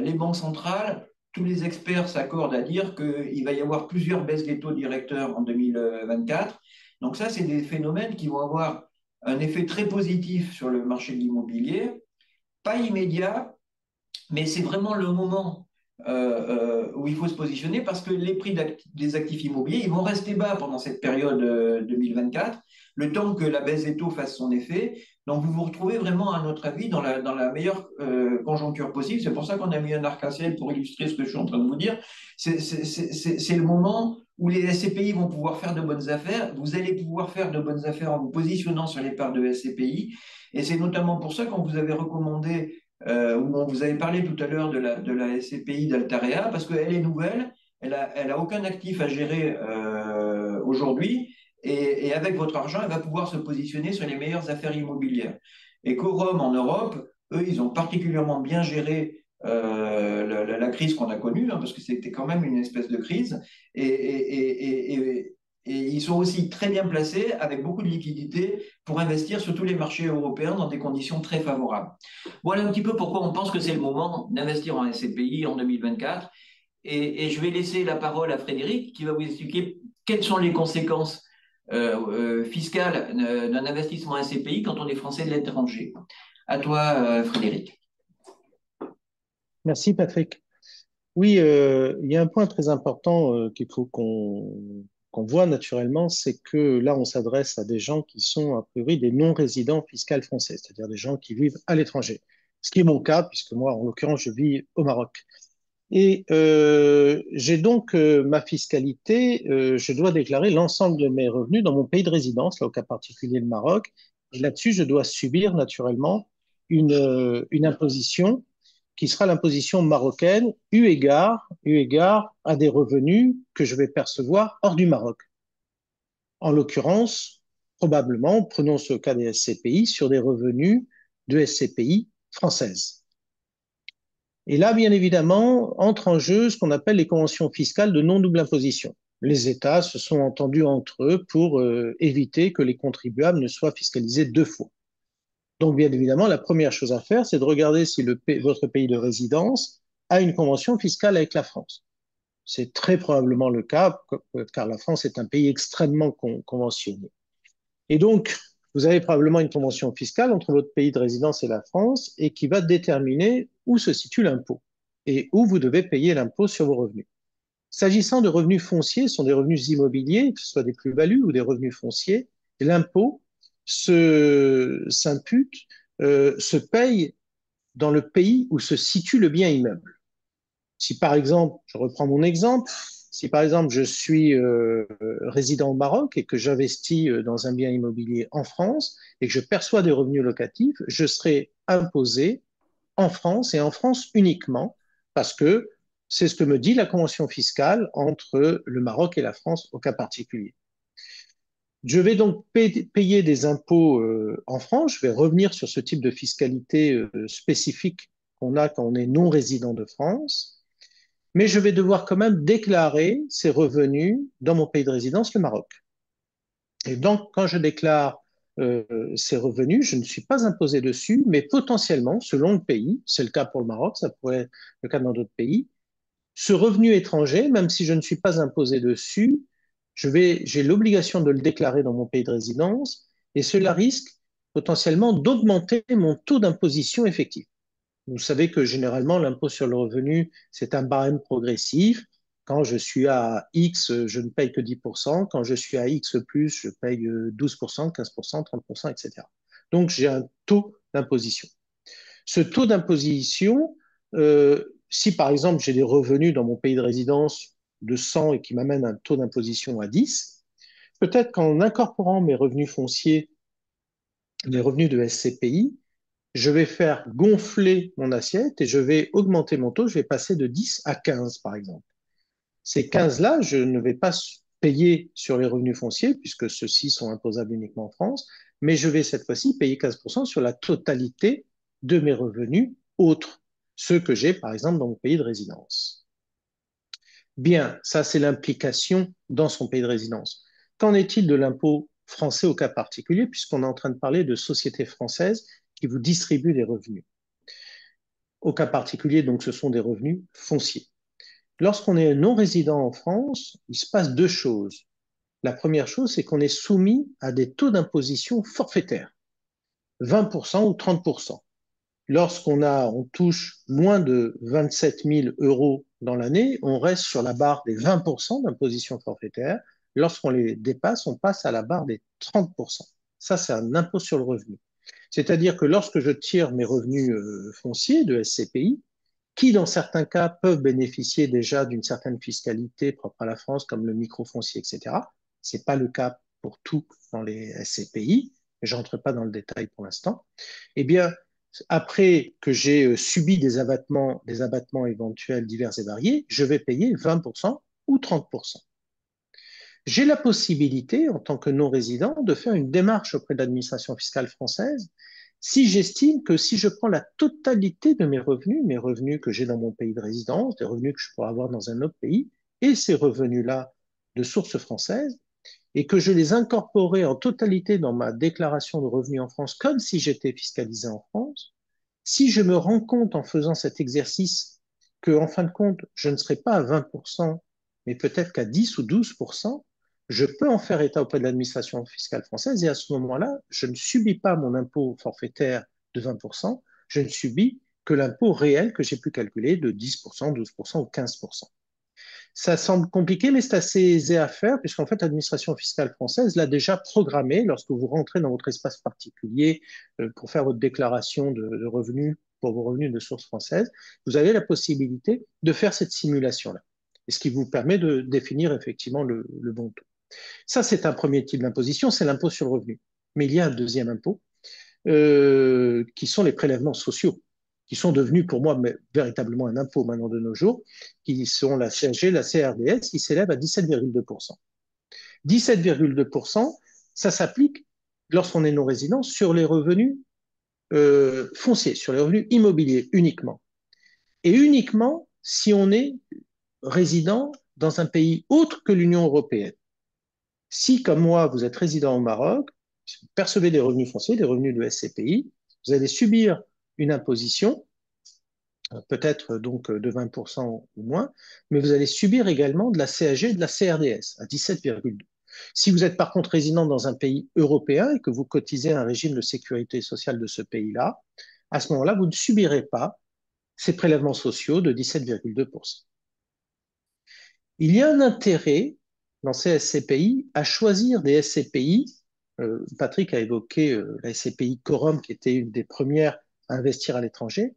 Speaker 1: Les banques centrales, tous les experts s'accordent à dire qu'il va y avoir plusieurs baisses des taux directeurs en 2024. Donc ça, c'est des phénomènes qui vont avoir un effet très positif sur le marché de l'immobilier, pas immédiat, mais c'est vraiment le moment où il faut se positionner parce que les prix des actifs immobiliers, ils vont rester bas pendant cette période 2024, le temps que la baisse des taux fasse son effet. Donc, vous vous retrouvez vraiment, à notre avis, dans la meilleure conjoncture possible. C'est pour ça qu'on a mis un arc-en-ciel pour illustrer ce que je suis en train de vous dire. C'est le moment où les SCPI vont pouvoir faire de bonnes affaires. Vous allez pouvoir faire de bonnes affaires en vous positionnant sur les parts de SCPI. Et c'est notamment pour ça qu'on vous avait recommandé où on vous avait parlé tout à l'heure de la SCPI d'Altarea, parce qu'elle est nouvelle, elle a aucun actif à gérer aujourd'hui, et avec votre argent, elle va pouvoir se positionner sur les meilleures affaires immobilières. Et Corum en Europe, eux, ils ont particulièrement bien géré la crise qu'on a connue, hein, parce que c'était quand même une espèce de crise, et ils sont aussi très bien placés, avec beaucoup de liquidités, pour investir sur tous les marchés européens dans des conditions très favorables. Voilà un petit peu pourquoi on pense que c'est le moment d'investir en SCPI en 2024. Et je vais laisser la parole à Frédéric qui va vous expliquer quelles sont les conséquences fiscales d'un investissement en SCPI quand on est français de l'étranger. À toi, Frédéric.
Speaker 2: Merci Patrick. Oui, il y a un point très important qu'il faut qu'on voit naturellement, c'est que là, on s'adresse à des gens qui sont a priori des non-résidents fiscaux français, c'est-à-dire des gens qui vivent à l'étranger. Ce qui est mon cas, puisque moi, en l'occurrence, je vis au Maroc. Et j'ai donc ma fiscalité, je dois déclarer l'ensemble de mes revenus dans mon pays de résidence, là au cas particulier le Maroc. Et là-dessus, je dois subir naturellement une imposition qui sera l'imposition marocaine, eu égard à des revenus que je vais percevoir hors du Maroc. En l'occurrence, probablement, prenons ce cas des SCPI, sur des revenus de SCPI françaises. Et là, bien évidemment, entre en jeu ce qu'on appelle les conventions fiscales de non-double imposition. Les États se sont entendus entre eux pour éviter que les contribuables ne soient fiscalisés deux fois. Donc, bien évidemment, la première chose à faire, c'est de regarder si votre pays de résidence a une convention fiscale avec la France. C'est très probablement le cas, car la France est un pays extrêmement conventionné. Et donc, vous avez probablement une convention fiscale entre votre pays de résidence et la France et qui va déterminer où se situe l'impôt et où vous devez payer l'impôt sur vos revenus. S'agissant de revenus fonciers, ce sont des revenus immobiliers, que ce soit des plus-values ou des revenus fonciers, l'impôt s'impute, se paye dans le pays où se situe le bien immeuble. Si par exemple, je reprends mon exemple, si par exemple je suis résident au Maroc et que j'investis dans un bien immobilier en France et que je perçois des revenus locatifs, je serai imposé en France et en France uniquement parce que c'est ce que me dit la convention fiscale entre le Maroc et la France au cas particulier. Je vais donc payer des impôts en France, je vais revenir sur ce type de fiscalité spécifique qu'on a quand on est non résident de France, mais je vais devoir quand même déclarer ces revenus dans mon pays de résidence, le Maroc. Et donc, quand je déclare ces revenus, je ne suis pas imposé dessus, mais potentiellement, selon le pays, c'est le cas pour le Maroc, ça pourrait être le cas dans d'autres pays, ce revenu étranger, même si je ne suis pas imposé dessus, j'ai l'obligation de le déclarer dans mon pays de résidence, et cela risque potentiellement d'augmenter mon taux d'imposition effectif. Vous savez que généralement, l'impôt sur le revenu, c'est un barème progressif. Quand je suis à X, je ne paye que 10%. Quand je suis à X plus, je paye 12%, 15%, 30%, etc. Donc, j'ai un taux d'imposition. Ce taux d'imposition, si par exemple j'ai des revenus dans mon pays de résidence de 100 et qui m'amènent un taux d'imposition à 10, peut-être qu'en incorporant mes revenus fonciers, les revenus de SCPI, je vais faire gonfler mon assiette et je vais augmenter mon taux, je vais passer de 10 à 15 par exemple. Ces 15-là, je ne vais pas payer sur les revenus fonciers, puisque ceux-ci sont imposables uniquement en France, mais je vais cette fois-ci payer 15% sur la totalité de mes revenus autres, ceux que j'ai par exemple dans mon pays de résidence. Bien, ça c'est l'implication dans son pays de résidence. Qu'en est-il de l'impôt français au cas particulier, puisqu'on est en train de parler de sociétés françaises qui vous distribuent des revenus? Au cas particulier, donc, ce sont des revenus fonciers. Lorsqu'on est non-résident en France, il se passe deux choses. La première chose, c'est qu'on est soumis à des taux d'imposition forfaitaires, 20% ou 30%. On touche moins de 27 000 euros dans l'année, on reste sur la barre des 20% d'imposition forfaitaire. Lorsqu'on les dépasse, on passe à la barre des 30%. Ça, c'est un impôt sur le revenu. C'est-à-dire que lorsque je tire mes revenus fonciers de SCPI, qui dans certains cas peuvent bénéficier déjà d'une certaine fiscalité propre à la France, comme le microfoncier, etc. Ce n'est pas le cas pour tout dans les SCPI, je n'entre pas dans le détail pour l'instant. Eh bien, après que j'ai subi des abattements éventuels divers et variés, je vais payer 20% ou 30%. J'ai la possibilité, en tant que non-résident, de faire une démarche auprès de l'administration fiscale française si j'estime que si je prends la totalité de mes revenus que j'ai dans mon pays de résidence, des revenus que je pourrais avoir dans un autre pays, et ces revenus-là de source française, et que je les incorporais en totalité dans ma déclaration de revenus en France, comme si j'étais fiscalisé en France, si je me rends compte en faisant cet exercice que, en fin de compte, je ne serai pas à 20%, mais peut-être qu'à 10 ou 12%, je peux en faire état auprès de l'administration fiscale française et à ce moment-là, je ne subis pas mon impôt forfaitaire de 20%, je ne subis que l'impôt réel que j'ai pu calculer de 10%, 12% ou 15%. Ça semble compliqué, mais c'est assez aisé à faire, puisqu'en fait, l'administration fiscale française l'a déjà programmé lorsque vous rentrez dans votre espace particulier pour faire votre déclaration de revenus pour vos revenus de source française. Vous avez la possibilité de faire cette simulation-là, et ce qui vous permet de définir effectivement le bon taux. Ça, c'est un premier type d'imposition, c'est l'impôt sur le revenu. Mais il y a un deuxième impôt, qui sont les prélèvements sociaux, qui sont devenus pour moi véritablement un impôt maintenant de nos jours, qui sont la CSG, la CRDS, qui s'élèvent à 17,2%. 17,2%, ça s'applique lorsqu'on est non-résident sur les revenus fonciers, sur les revenus immobiliers uniquement. Et uniquement si on est résident dans un pays autre que l'Union européenne. Si, comme moi, vous êtes résident au Maroc, vous percevez des revenus fonciers, des revenus de SCPI, vous allez subir une imposition, peut-être donc de 20% ou moins, mais vous allez subir également de la CAG et de la CRDS à 17,2. Si vous êtes par contre résident dans un pays européen et que vous cotisez un régime de sécurité sociale de ce pays-là, à ce moment-là, vous ne subirez pas ces prélèvements sociaux de 17,2%. Il y a un intérêt dans ces SCPI à choisir des SCPI. Patrick a évoqué la SCPI Quorum, qui était une des premières à investir à l'étranger,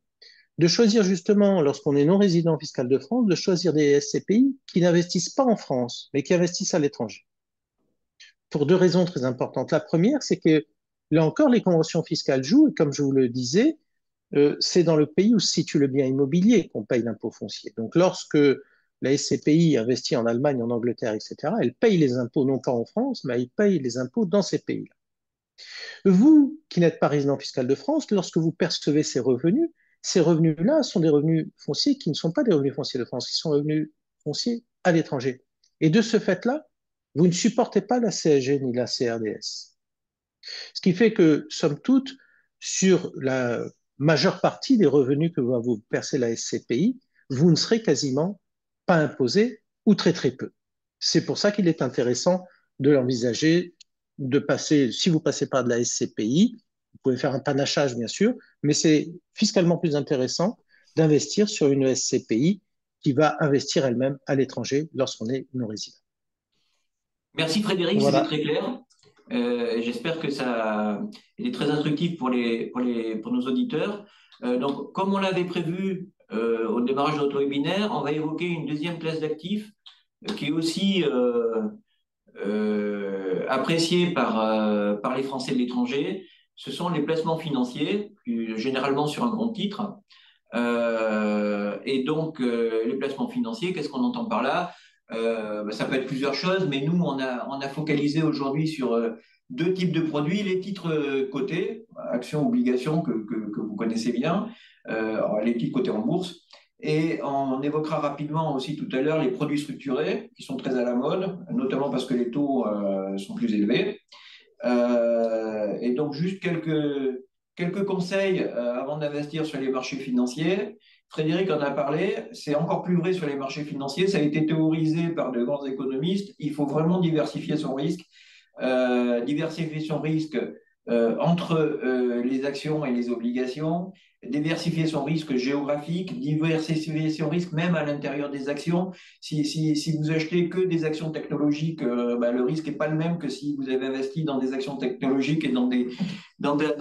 Speaker 2: de choisir justement, lorsqu'on est non-résident fiscal de France, de choisir des SCPI qui n'investissent pas en France, mais qui investissent à l'étranger. Pour deux raisons très importantes. La première, c'est que là encore, les conventions fiscales jouent, et comme je vous le disais, c'est dans le pays où se situe le bien immobilier qu'on paye l'impôt foncier. Donc lorsque la SCPI investit en Allemagne, en Angleterre, etc., elle paye les impôts non pas en France, mais elle paye les impôts dans ces pays-là. Vous, qui n'êtes pas résident fiscal de France, lorsque vous percevez ces revenus-là sont des revenus fonciers qui ne sont pas des revenus fonciers de France, qui sont revenus fonciers à l'étranger. Et de ce fait-là, vous ne supportez pas la CSG ni la CRDS. Ce qui fait que, somme toute, sur la majeure partie des revenus que va vous percer la SCPI, vous ne serez quasiment pas imposé ou très très peu. C'est pour ça qu'il est intéressant de l'envisager, de passer, si vous passez par de la SCPI, vous pouvez faire un panachage bien sûr, mais c'est fiscalement plus intéressant d'investir sur une SCPI qui va investir elle-même à l'étranger lorsqu'on est non résident.
Speaker 1: Merci Frédéric, c'était
Speaker 2: Voilà.
Speaker 1: très clair. J'espère que ça est très instructif pour nos auditeurs. Donc, comme on l'avait prévu au démarrage de notre webinaire, on va évoquer une deuxième classe d'actifs qui est aussi appréciée par les Français de l'étranger. Ce sont les placements financiers, généralement sur un compte titre. Et donc, les placements financiers, qu'est-ce qu'on entend par là? Ça peut être plusieurs choses, mais nous, on a focalisé aujourd'hui sur deux types de produits. Les titres cotés, actions, obligations que vous connaissez bien, les titres cotés en bourse. Et on évoquera rapidement aussi tout à l'heure les produits structurés, qui sont très à la mode, notamment parce que les taux sont plus élevés. Et donc, juste quelques conseils avant d'investir sur les marchés financiers. Frédéric en a parlé, c'est encore plus vrai sur les marchés financiers, ça a été théorisé par de grands économistes, il faut vraiment diversifier son risque. Diversifier son risque entre les actions et les obligations, diversifier son risque géographique, diversifier son risque même à l'intérieur des actions. Si vous achetez que des actions technologiques, le risque n'est pas le même que si vous avez investi dans des actions technologiques et dans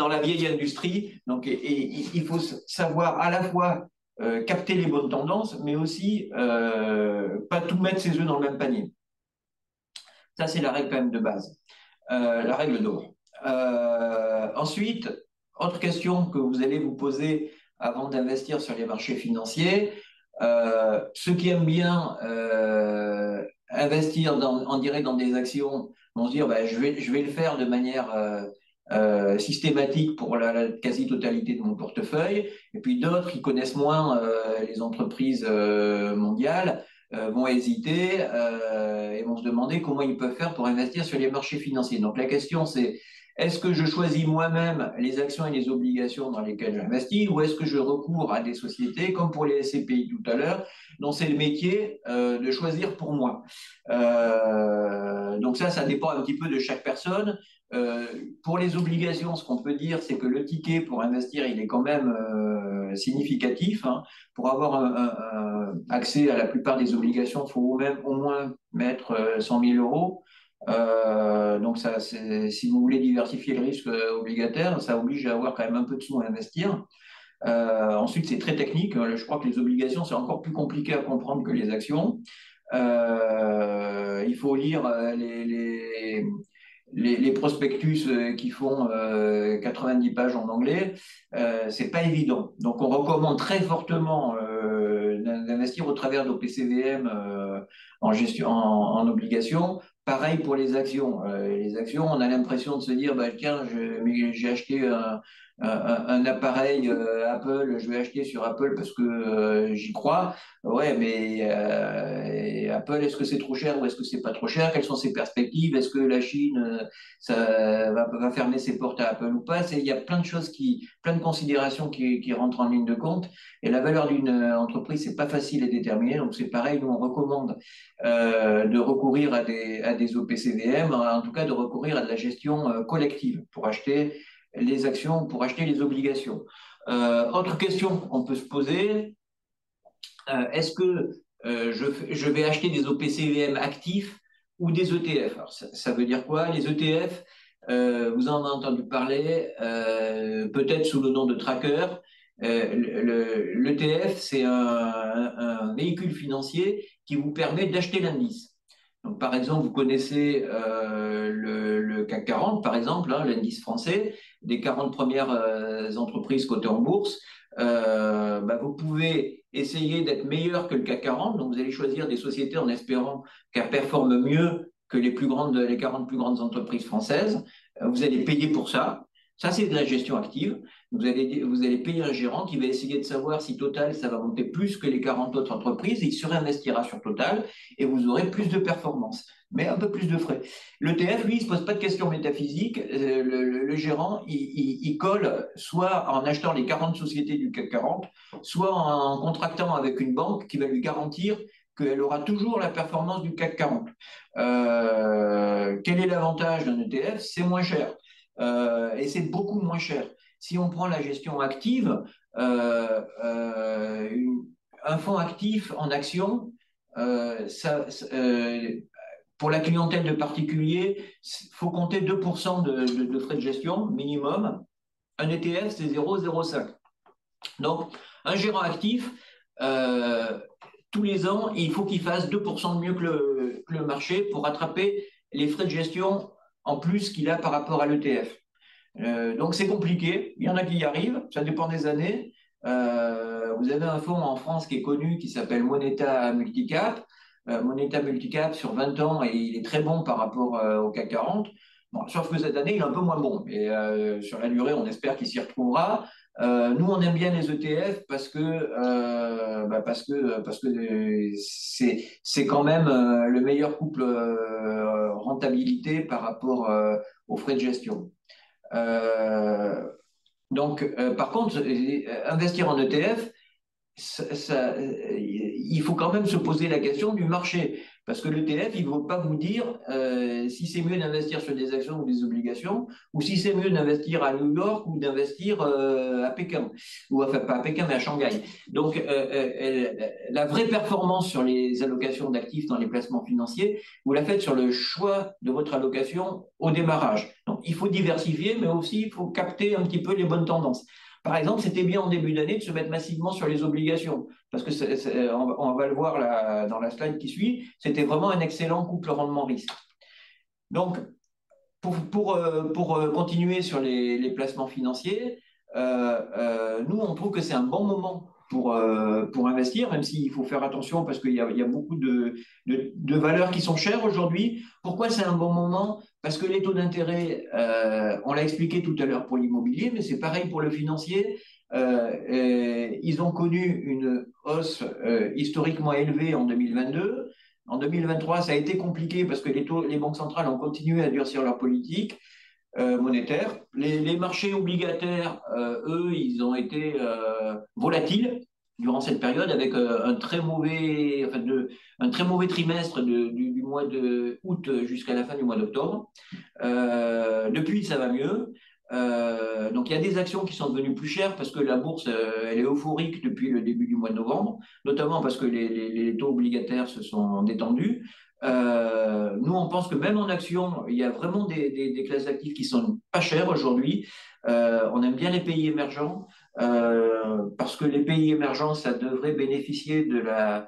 Speaker 1: la vieille industrie. Donc, il faut savoir à la fois capter les bonnes tendances, mais aussi pas tout mettre ses œufs dans le même panier. Ça, c'est la règle quand même de base, la règle d'or. Ensuite, autre question que vous allez vous poser avant d'investir sur les marchés financiers, ceux qui aiment bien investir on dirait dans des actions vont se dire je vais le faire de manière systématique pour la quasi-totalité de mon portefeuille. Et puis d'autres qui connaissent moins les entreprises mondiales vont hésiter et vont se demander comment ils peuvent faire pour investir sur les marchés financiers. Donc la question c'est, est-ce que je choisis moi-même les actions et les obligations dans lesquelles j'investis ou est-ce que je recours à des sociétés comme pour les SCPI tout à l'heure, dont c'est le métier de choisir pour moi. Donc ça dépend un petit peu de chaque personne. Pour les obligations, ce qu'on peut dire, c'est que le ticket pour investir, il est quand même significatif. Hein. Pour avoir accès à la plupart des obligations, il faut même au moins mettre 100 000 euros. Donc ça, si vous voulez diversifier le risque obligataire, ça oblige à avoir quand même un peu de sous à investir. Ensuite, c'est très technique. Je crois que les obligations, c'est encore plus compliqué à comprendre que les actions. Il faut lire les prospectus qui font 90 pages en anglais, c'est pas évident. Donc on recommande très fortement d'investir au travers d'OPCVM en gestion, en obligation. Pareil pour les actions. Les actions, on a l'impression de se dire, tiens, j'ai acheté un appareil Apple, je vais acheter sur Apple parce que j'y crois. Ouais, mais Apple, est-ce que c'est trop cher ou est-ce que c'est pas trop cher? Quelles sont ses perspectives? Est-ce que la Chine ça va fermer ses portes à Apple ou pas? Il y a plein de choses plein de considérations qui rentrent en ligne de compte. Et la valeur d'une entreprise, c'est pas facile à déterminer. Donc c'est pareil, nous on recommande de recourir à des OPCVM, en tout cas de recourir à de la gestion collective pour acheter les actions, pour acheter les obligations. Autre question qu'on peut se poser, est-ce que je vais acheter des OPCVM actifs ou des ETF? Alors, ça veut dire quoi? Les ETF, vous en avez entendu parler, peut-être sous le nom de tracker. L'ETF, c'est un véhicule financier qui vous permet d'acheter l'indice. Donc, par exemple, vous connaissez le CAC 40, par exemple, hein, l'indice français, des 40 premières entreprises cotées en bourse. Vous pouvez essayer d'être meilleur que le CAC 40. Donc, vous allez choisir des sociétés en espérant qu'elles performent mieux que les 40 plus grandes entreprises françaises. Vous allez payer pour ça. Ça, c'est de la gestion active. Vous allez payer un gérant qui va essayer de savoir si Total, ça va monter plus que les 40 autres entreprises. Il surinvestira sur Total et vous aurez plus de performance, mais un peu plus de frais. L'ETF, lui, il ne se pose pas de questions métaphysiques. Le gérant, il colle soit en achetant les 40 sociétés du CAC 40, soit en contractant avec une banque qui va lui garantir qu'elle aura toujours la performance du CAC 40. Quel est l'avantage d'un ETF? C'est moins cher. Et c'est beaucoup moins cher. Si on prend la gestion active, un fonds actif en action, pour la clientèle de particuliers, il faut compter 2% de frais de gestion minimum. Un ETF, c'est 0,05. Donc, un gérant actif, tous les ans, il faut qu'il fasse 2% de mieux que le marché pour rattraper les frais de gestion en plus qu'il a par rapport à l'ETF. Donc c'est compliqué, il y en a qui y arrivent, ça dépend des années. Vous avez un fonds en France qui est connu qui s'appelle Moneta Multicap. mon État multicap sur 20 ans et il est très bon par rapport au CAC 40. Bon, sauf que cette année, il est un peu moins bon. Et sur la durée, on espère qu'il s'y retrouvera. Nous, on aime bien les ETF parce que c'est quand même le meilleur couple rentabilité par rapport aux frais de gestion. Par contre, investir en ETF, il faut quand même se poser la question du marché. Parce que l'ETF, il ne va pas vous dire si c'est mieux d'investir sur des actions ou des obligations, ou si c'est mieux d'investir à New York ou d'investir à Pékin, ou enfin pas à Pékin, mais à Shanghai. Donc, la vraie performance sur les allocations d'actifs dans les placements financiers, vous la faites sur le choix de votre allocation au démarrage. Donc, il faut diversifier, mais aussi il faut capter un petit peu les bonnes tendances. Par exemple, c'était bien en début d'année de se mettre massivement sur les obligations, parce que on va le voir là, dans la slide qui suit, c'était vraiment un excellent couple rendement-risque. Donc, pour continuer sur les placements financiers, nous, on trouve que c'est un bon moment pour investir, même s'il faut faire attention parce qu'il y a beaucoup de valeurs qui sont chères aujourd'hui. Pourquoi c'est un bon moment? Parce que les taux d'intérêt, on l'a expliqué tout à l'heure pour l'immobilier, mais c'est pareil pour le financier. Ils ont connu une hausse historiquement élevée en 2022. En 2023, ça a été compliqué parce que les banques centrales ont continué à durcir leur politique monétaire. Les marchés obligataires, eux, ils ont été volatiles durant cette période avec un très mauvais trimestre du mois d'août jusqu'à la fin du mois d'octobre. Depuis, ça va mieux. Donc, il y a des actions qui sont devenues plus chères parce que la bourse, elle est euphorique depuis le début du mois de novembre, notamment parce que les taux obligataires se sont détendus. Nous, on pense que même en action, il y a vraiment des classes d'actifs qui sont pas chères aujourd'hui. On aime bien les pays émergents parce que les pays émergents, ça devrait bénéficier de la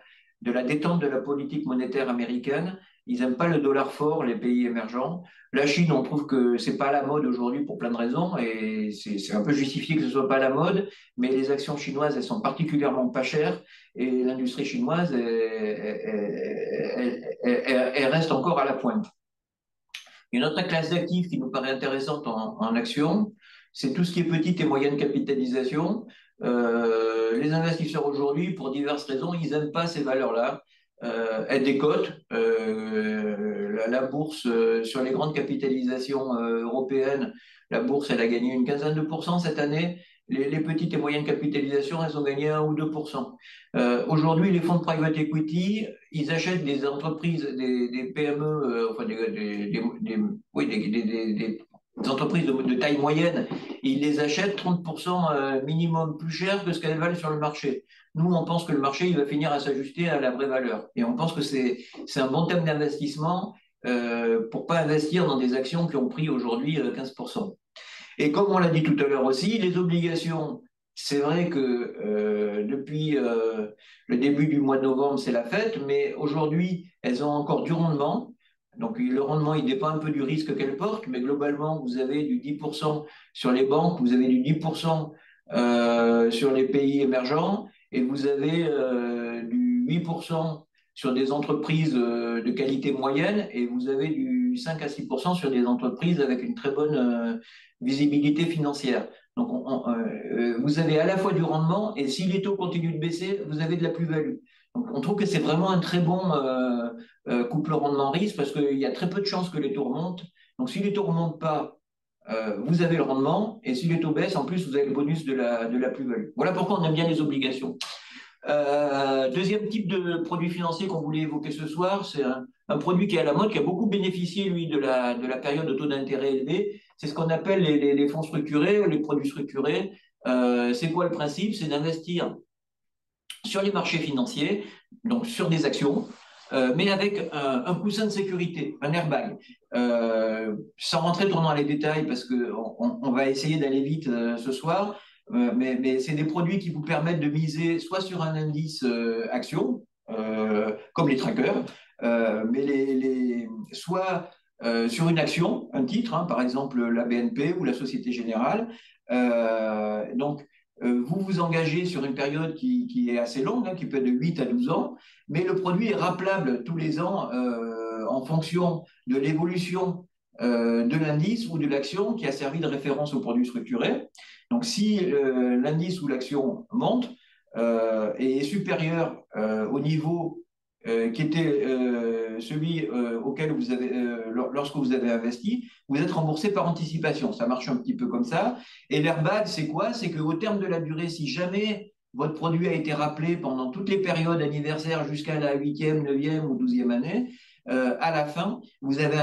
Speaker 1: détente de la politique monétaire américaine. Ils n'aiment pas le dollar fort, les pays émergents. La Chine, on trouve que c'est pas à la mode aujourd'hui pour plein de raisons et c'est un peu justifié que ce soit pas à la mode, mais les actions chinoises, elles sont particulièrement pas chères et l'industrie chinoise, elle reste encore à la pointe. Une autre classe d'actifs qui nous paraît intéressante en action, c'est tout ce qui est petite et moyenne capitalisation. Les investisseurs aujourd'hui, pour diverses raisons, ils n'aiment pas ces valeurs-là. Elles décotent. La bourse, sur les grandes capitalisations européennes, la bourse, elle a gagné une quinzaine de pourcents cette année. Les petites et moyennes capitalisations, elles ont gagné 1 ou 2%. Aujourd'hui, les fonds de private equity, ils achètent des entreprises, des PME, enfin oui, des entreprises de taille moyenne, et ils les achètent 30% minimum plus cher que ce qu'elles valent sur le marché. Nous, on pense que le marché, il va finir à s'ajuster à la vraie valeur. Et on pense que c'est un bon thème d'investissement pour pas investir dans des actions qui ont pris aujourd'hui 15%. Et comme on l'a dit tout à l'heure aussi, les obligations, c'est vrai que depuis le début du mois de novembre, c'est la fête, mais aujourd'hui, elles ont encore du rendement. Donc le rendement, il dépend un peu du risque qu'elles portent, mais globalement, vous avez du 10% sur les banques, vous avez du 10% sur les pays émergents, et vous avez du 8% sur des entreprises de qualité moyenne, et vous avez du 5 à 6% sur des entreprises avec une très bonne visibilité financière. Donc, vous avez à la fois du rendement et si les taux continuent de baisser, vous avez de la plus-value. Donc, on trouve que c'est vraiment un très bon couple rendement-risque parce qu'il y a très peu de chances que les taux remontent. Donc, si les taux ne remontent pas, vous avez le rendement et si les taux baissent, en plus, vous avez le bonus de la plus-value. Voilà pourquoi on aime bien les obligations. Deuxième type de produit financier qu'on voulait évoquer ce soir, c'est un produit qui est à la mode, qui a beaucoup bénéficié, lui, de la période de taux d'intérêt élevé. C'est ce qu'on appelle les fonds structurés, les produits structurés. C'est quoi le principe? C'est d'investir sur les marchés financiers, donc sur des actions, mais avec un coussin de sécurité, un airbag. Sans rentrer trop dans les détails, parce qu'on va essayer d'aller vite ce soir, mais c'est des produits qui vous permettent de miser soit sur un indice action, comme les trackers, mais soit sur une action, un titre, hein, par exemple la BNP ou la Société Générale. Donc, vous vous engagez sur une période qui est assez longue, hein, qui peut être de 8 à 12 ans, mais le produit est rappelable tous les ans en fonction de l'évolution de l'indice ou de l'action qui a servi de référence au produit structuré. Donc, si l'indice ou l'action monte et est supérieur au niveau qui était celui auquel vous avez, lorsque vous avez investi, vous êtes remboursé par anticipation. Ça marche un petit peu comme ça. Et l'airbag, c'est quoi? C'est qu'au terme de la durée, si jamais votre produit a été rappelé pendant toutes les périodes anniversaires jusqu'à la 8e, 9e ou 12e année, à la fin, vous avez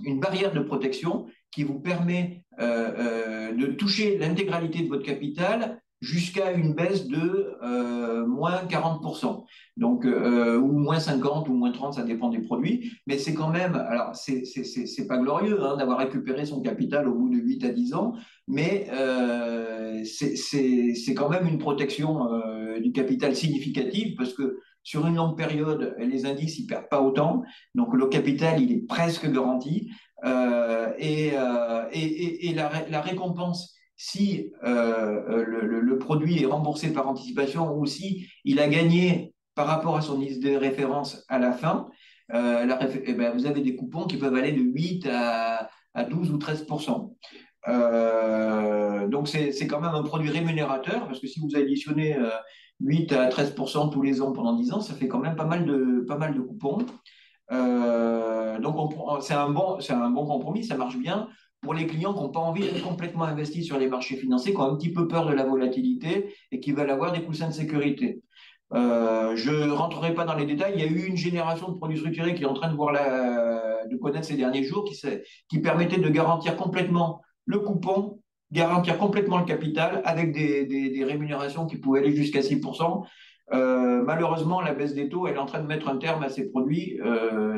Speaker 1: une barrière de protection qui vous permet de toucher l'intégralité de votre capital jusqu'à une baisse de moins 40%. Donc, ou moins 50 ou moins 30, ça dépend des produits. Mais c'est quand même, alors, c'est pas glorieux hein, d'avoir récupéré son capital au bout de 8 à 10 ans, mais c'est quand même une protection du capital significative parce que sur une longue période, les indices, ils perdent pas autant. Donc, le capital, il est presque garanti. Et la récompense, si le produit est remboursé par anticipation ou si il a gagné par rapport à son indice de référence à la fin, eh ben, vous avez des coupons qui peuvent aller de 8 à 12 ou 13%. Donc c'est quand même un produit rémunérateur parce que si vous additionnez 8 à 13% tous les ans pendant 10 ans, ça fait quand même pas mal de coupons. Donc c'est un bon compromis, ça marche bien pour les clients qui n'ont pas envie d'être complètement investis sur les marchés financiers, qui ont un petit peu peur de la volatilité et qui veulent avoir des coussins de sécurité. Je ne rentrerai pas dans les détails. Il y a eu une génération de produits structurés qui est en train de connaître ces derniers jours, qui permettait de garantir complètement le coupon, garantir complètement le capital avec des rémunérations qui pouvaient aller jusqu'à 6%. Malheureusement, la baisse des taux, elle est en train de mettre un terme à ces produits.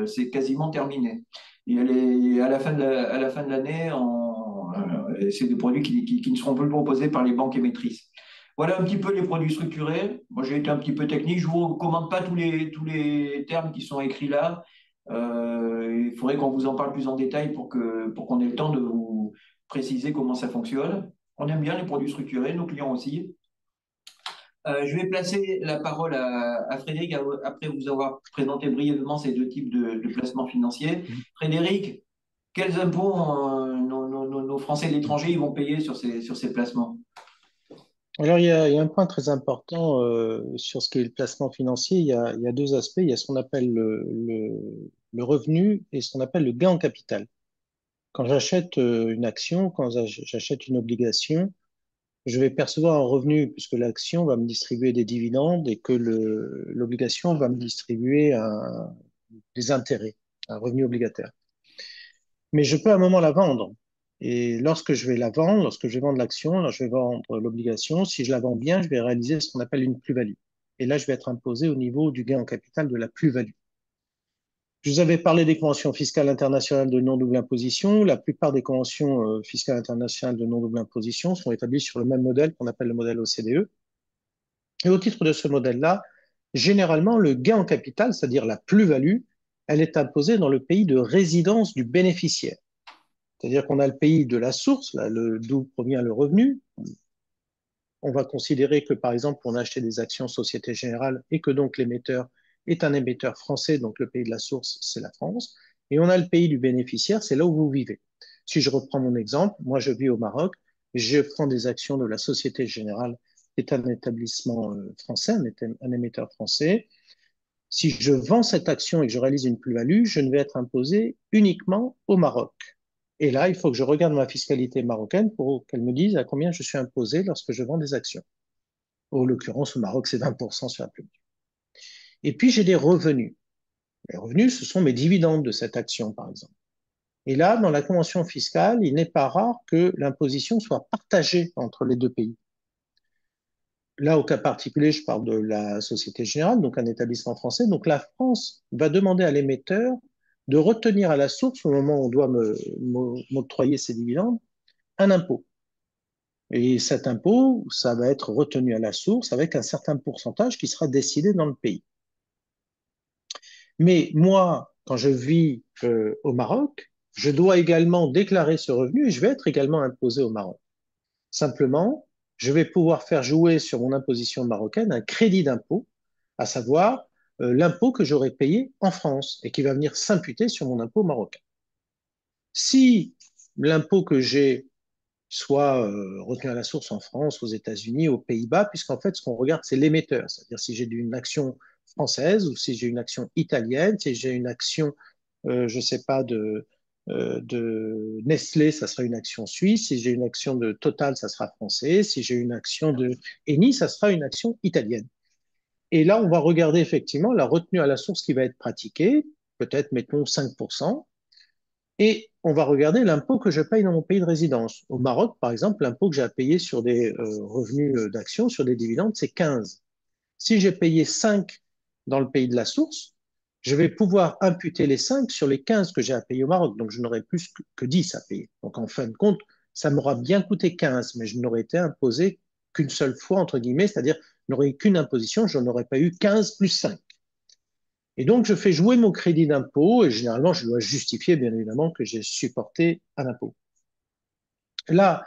Speaker 1: C'est quasiment terminé. Et à la fin de l'année, c'est des produits qui ne seront plus proposés par les banques émettrices. Voilà un petit peu les produits structurés. Moi, j'ai été un petit peu technique. Je ne vous recommande pas tous les termes qui sont écrits là. Il faudrait qu'on vous en parle plus en détail pour qu'on ait le temps de vous préciser comment ça fonctionne. On aime bien les produits structurés, nos clients aussi. Je vais placer la parole à Frédéric après vous avoir présenté brièvement ces deux types de placements financiers. Frédéric, quels impôts nos Français de l'étranger ils vont payer sur ces placements?
Speaker 2: Alors, il y a un point très important sur ce qui est le placement financier. Il y a deux aspects. Il y a ce qu'on appelle le revenu et ce qu'on appelle le gain en capital. Quand j'achète une action, quand j'achète une obligation, je vais percevoir un revenu puisque l'action va me distribuer des dividendes et que l'obligation va me distribuer des intérêts, un revenu obligataire. Mais je peux à un moment la vendre. Et lorsque je vais la vendre, lorsque je vais vendre l'action, là, je vais vendre l'obligation. Si je la vends bien, je vais réaliser ce qu'on appelle une plus-value. Et là, je vais être imposé au niveau du gain en capital de la plus-value. Je vous avais parlé des conventions fiscales internationales de non-double imposition. La plupart des conventions fiscales internationales de non-double imposition sont établies sur le même modèle qu'on appelle le modèle OCDE. Et au titre de ce modèle-là, généralement, le gain en capital, c'est-à-dire la plus-value, elle est imposée dans le pays de résidence du bénéficiaire. C'est-à-dire qu'on a le pays de la source, là, d'où provient le revenu. On va considérer que, par exemple, on a acheté des actions Société Générale et que donc l'émetteur est un émetteur français, donc le pays de la source, c'est la France. Et on a le pays du bénéficiaire, c'est là où vous vivez. Si je reprends mon exemple, moi je vis au Maroc, je prends des actions de la Société Générale, qui est un établissement français, un émetteur français. Si je vends cette action et que je réalise une plus-value, je ne vais être imposé uniquement au Maroc. Et là, il faut que je regarde ma fiscalité marocaine pour qu'elle me dise à combien je suis imposé lorsque je vends des actions. En l'occurrence, au Maroc, c'est 20% sur la plus-value. Et puis, j'ai des revenus. Les revenus, ce sont mes dividendes de cette action, par exemple. Et là, dans la convention fiscale, il n'est pas rare que l'imposition soit partagée entre les deux pays. Là, au cas particulier, je parle de la Société Générale, donc un établissement français. Donc la France va demander à l'émetteur de retenir à la source, au moment où on doit m'octroyer ses dividendes, un impôt. Et cet impôt, ça va être retenu à la source avec un certain pourcentage qui sera décidé dans le pays. Mais moi, quand je vis au Maroc, je dois également déclarer ce revenu et je vais être également imposé au Maroc. Simplement, je vais pouvoir faire jouer sur mon imposition marocaine un crédit d'impôt, à savoir l'impôt que j'aurais payé en France et qui va venir s'imputer sur mon impôt marocain. Si l'impôt que j'ai soit retenu à la source en France, aux États-Unis, aux Pays-Bas, puisqu'en fait, ce qu'on regarde, c'est l'émetteur, c'est-à-dire si j'ai une action française ou si j'ai une action italienne, si j'ai une action, je ne sais pas, de Nestlé, ça sera une action suisse, si j'ai une action de Total, ça sera français, si j'ai une action de Eni, ça sera une action italienne. Et là, on va regarder effectivement la retenue à la source qui va être pratiquée, peut-être, mettons, 5%. Et on va regarder l'impôt que je paye dans mon pays de résidence. Au Maroc, par exemple, l'impôt que j'ai à payer sur des revenus d'action, sur des dividendes, c'est 15. Si j'ai payé 5 dans le pays de la source, je vais pouvoir imputer les 5 sur les 15 que j'ai à payer au Maroc. Donc, je n'aurai plus que 10 à payer. Donc, en fin de compte, ça m'aura bien coûté 15, mais je n'aurais été imposé qu'une seule fois, entre guillemets, c'est-à-dire, je n'aurais eu qu'une imposition, je n'aurais pas eu 15 plus 5. Et donc, je fais jouer mon crédit d'impôt et généralement, je dois justifier, bien évidemment, que j'ai supporté un impôt. Là,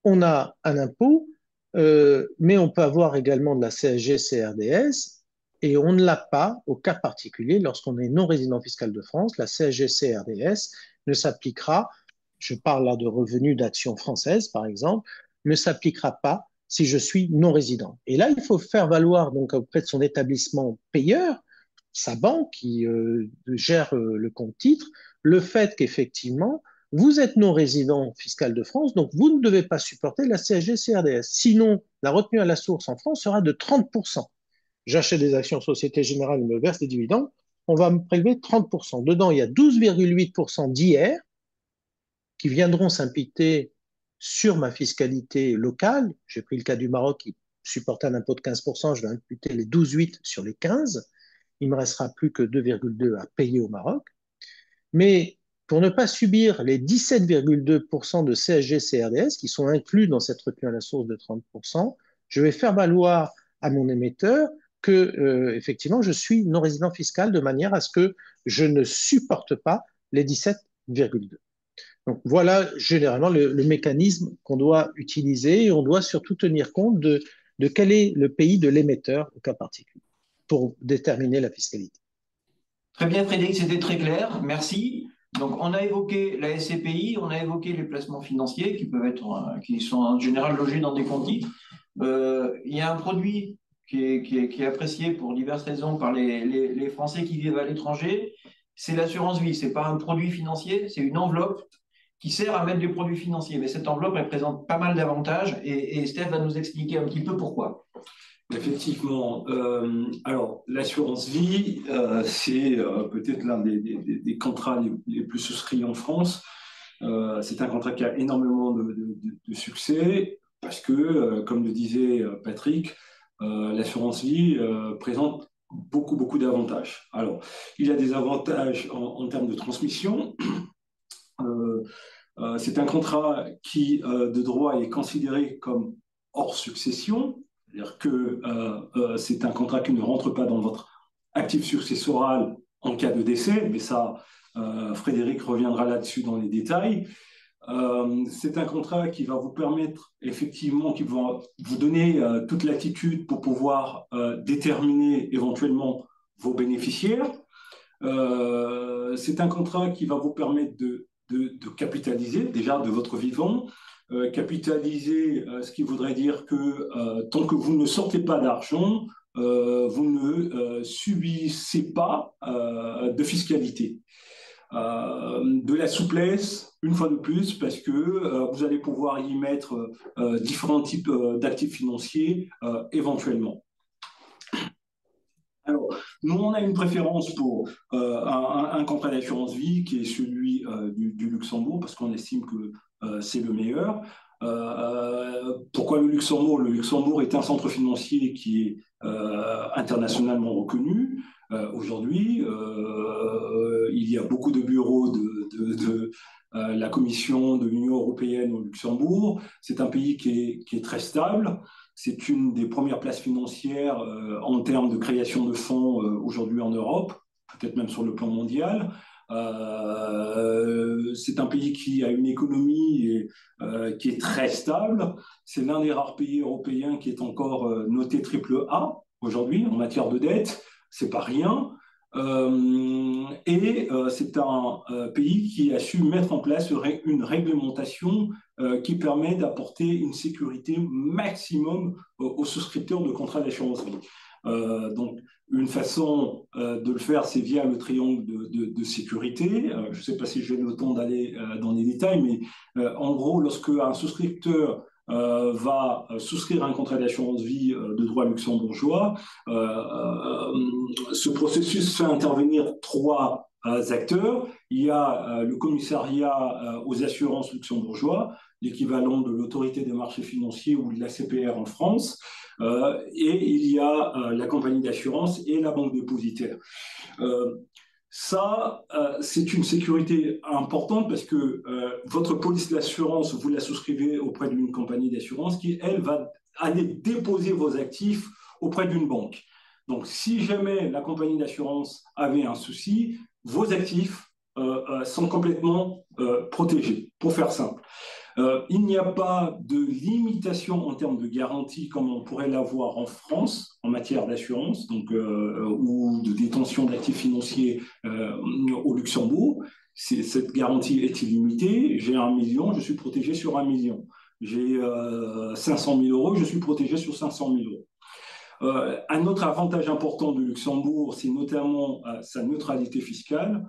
Speaker 2: on a un impôt, mais on peut avoir également de la CSG, CRDS, et on ne l'a pas au cas particulier lorsqu'on est non résident fiscal de France. La CSG, CRDS ne s'appliquera, je parle là de revenus d'action française, par exemple, ne s'appliquera pas si je suis non résident. Et là, il faut faire valoir donc auprès de son établissement payeur, sa banque qui gère le compte titre, le fait qu'effectivement, vous êtes non résident fiscal de France, donc vous ne devez pas supporter la CSG-CRDS. Sinon, la retenue à la source en France sera de 30%. J'achète des actions Société Générale, je me verse des dividendes, on va me prélever 30%. Dedans, il y a 12,8% d'IR qui viendront s'imputer sur ma fiscalité locale. J'ai pris le cas du Maroc qui supportait un impôt de 15%, je vais imputer les 12,8 sur les 15. Il ne me restera plus que 2,2 à payer au Maroc. Mais pour ne pas subir les 17,2% de CSG-CRDS qui sont inclus dans cette retenue à la source de 30%, je vais faire valoir à mon émetteur que, effectivement, je suis non résident fiscal de manière à ce que je ne supporte pas les 17,2. Donc voilà généralement le mécanisme qu'on doit utiliser et on doit surtout tenir compte de quel est le pays de l'émetteur au cas particulier pour déterminer la fiscalité.
Speaker 1: Très bien, Frédéric, c'était très clair. Merci. Donc, on a évoqué la SCPI, on a évoqué les placements financiers qui peuvent être, qui sont en général logés dans des comptes titres. Il y a un produit qui est apprécié pour diverses raisons par les Français qui vivent à l'étranger. C'est l'assurance vie. C'est pas un produit financier, c'est une enveloppe qui sert à mettre des produits financiers. Mais cette enveloppe, elle présente pas mal d'avantages et Steph va nous expliquer un petit peu pourquoi.
Speaker 3: Effectivement. Alors, l'assurance vie, c'est peut-être l'un des contrats les plus souscrits en France. C'est un contrat qui a énormément de succès parce que, comme le disait Patrick, l'assurance vie présente beaucoup d'avantages. Alors, il y a des avantages en termes de transmission. C'est un contrat qui, de droit, est considéré comme hors succession. C'est-à-dire que c'est un contrat qui ne rentre pas dans votre actif successoral en cas de décès, mais ça, Frédéric reviendra là-dessus dans les détails. C'est un contrat qui va vous permettre, effectivement, qui va vous donner toute latitude pour pouvoir déterminer éventuellement vos bénéficiaires. C'est un contrat qui va vous permettre de capitaliser déjà de votre vivant. Capitaliser, ce qui voudrait dire que tant que vous ne sortez pas d'argent, vous ne subissez pas de fiscalité. De la souplesse, une fois de plus, parce que vous allez pouvoir y mettre différents types d'actifs financiers éventuellement. Alors, nous, on a une préférence pour un contrat d'assurance vie qui est celui du Luxembourg, parce qu'on estime que c'est le meilleur. Pourquoi le Luxembourg? Le Luxembourg est un centre financier qui est internationalement reconnu. Aujourd'hui, il y a beaucoup de bureaux de la Commission de l'Union européenne au Luxembourg. C'est un pays qui est très stable. C'est une des premières places financières en termes de création de fonds aujourd'hui en Europe, peut-être même sur le plan mondial. C'est un pays qui a une économie qui est très stable. C'est l'un des rares pays européens qui est encore noté triple A aujourd'hui en matière de dette. C'est pas rien. C'est un pays qui a su mettre en place une réglementation qui permet d'apporter une sécurité maximum aux souscripteurs de contrats d'assurance vie. Donc, une façon de le faire, c'est via le triangle de sécurité. Je ne sais pas si j'ai le temps d'aller dans les détails, mais en gros, lorsque un souscripteur va souscrire un contrat d'assurance vie de droit luxembourgeois, ce processus fait intervenir trois acteurs. Il y a le commissariat aux assurances luxembourgeois, l'équivalent de l'autorité des marchés financiers ou de la CPR en France, et il y a la compagnie d'assurance et la banque dépositaire. C'est une sécurité importante parce que votre police d'assurance, vous la souscrivez auprès d'une compagnie d'assurance qui, elle, va aller déposer vos actifs auprès d'une banque. Donc, si jamais la compagnie d'assurance avait un souci, vos actifs sont complètement protégés, pour faire simple. Il n'y a pas de limitation en termes de garantie comme on pourrait l'avoir en France en matière d'assurance ou de détention d'actifs financiers au Luxembourg. Cette garantie est illimitée. J'ai 1 million, je suis protégé sur 1 million. J'ai 500 000 euros, je suis protégé sur 500 000 euros. Un autre avantage important du Luxembourg, c'est notamment sa neutralité fiscale.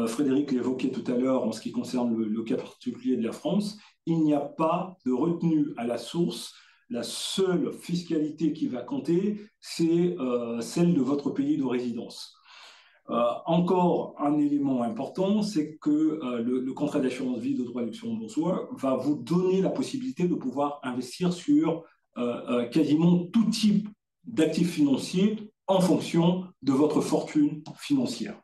Speaker 3: Frédéric l'évoquait tout à l'heure en ce qui concerne le cas particulier de la France. Il n'y a pas de retenue à la source. La seule fiscalité qui va compter, c'est celle de votre pays de résidence. Encore un élément important, c'est que le contrat d'assurance vie de droit luxembourgeois va vous donner la possibilité de pouvoir investir sur quasiment tout type d'actifs financiers en fonction de votre fortune financière.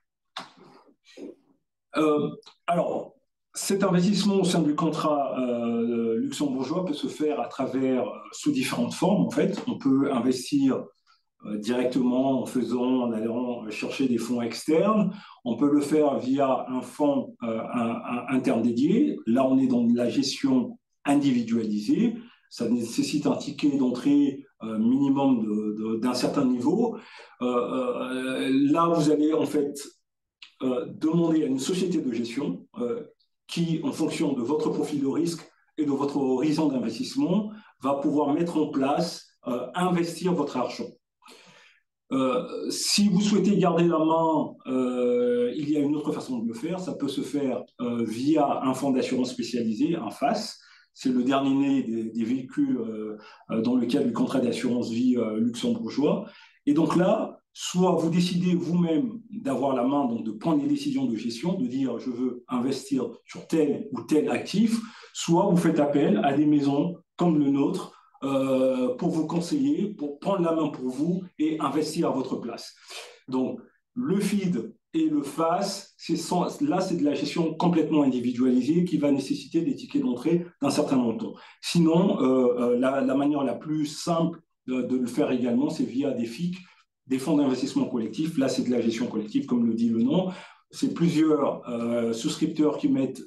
Speaker 3: Alors, cet investissement au sein du contrat luxembourgeois peut se faire à travers, sous différentes formes en fait. On peut investir directement en allant chercher des fonds externes. On peut le faire via un fonds interne dédié. Là, on est dans la gestion individualisée. Ça nécessite un ticket d'entrée minimum d'un certain niveau. Là, vous allez en fait demander à une société de gestion qui, en fonction de votre profil de risque et de votre horizon d'investissement, va pouvoir mettre en place, investir votre argent. Si vous souhaitez garder la main, il y a une autre façon de le faire. Ça peut se faire via un fonds d'assurance spécialisé, un FAS. C'est le dernier né des véhicules dans le cadre du contrat d'assurance vie luxembourgeois. Et donc là, soit vous décidez vous-même d'avoir la main, donc de prendre les décisions de gestion, de dire je veux investir sur tel ou tel actif, soit vous faites appel à des maisons comme le nôtre pour vous conseiller, pour prendre la main pour vous et investir à votre place. Donc, le FID et le FAS, là, c'est de la gestion complètement individualisée qui va nécessiter des tickets d'entrée d'un certain montant. Sinon, la manière la plus simple de le faire également, c'est via des FIC, des fonds d'investissement collectif. Là, c'est de la gestion collective, comme le dit le nom. C'est plusieurs souscripteurs qui mettent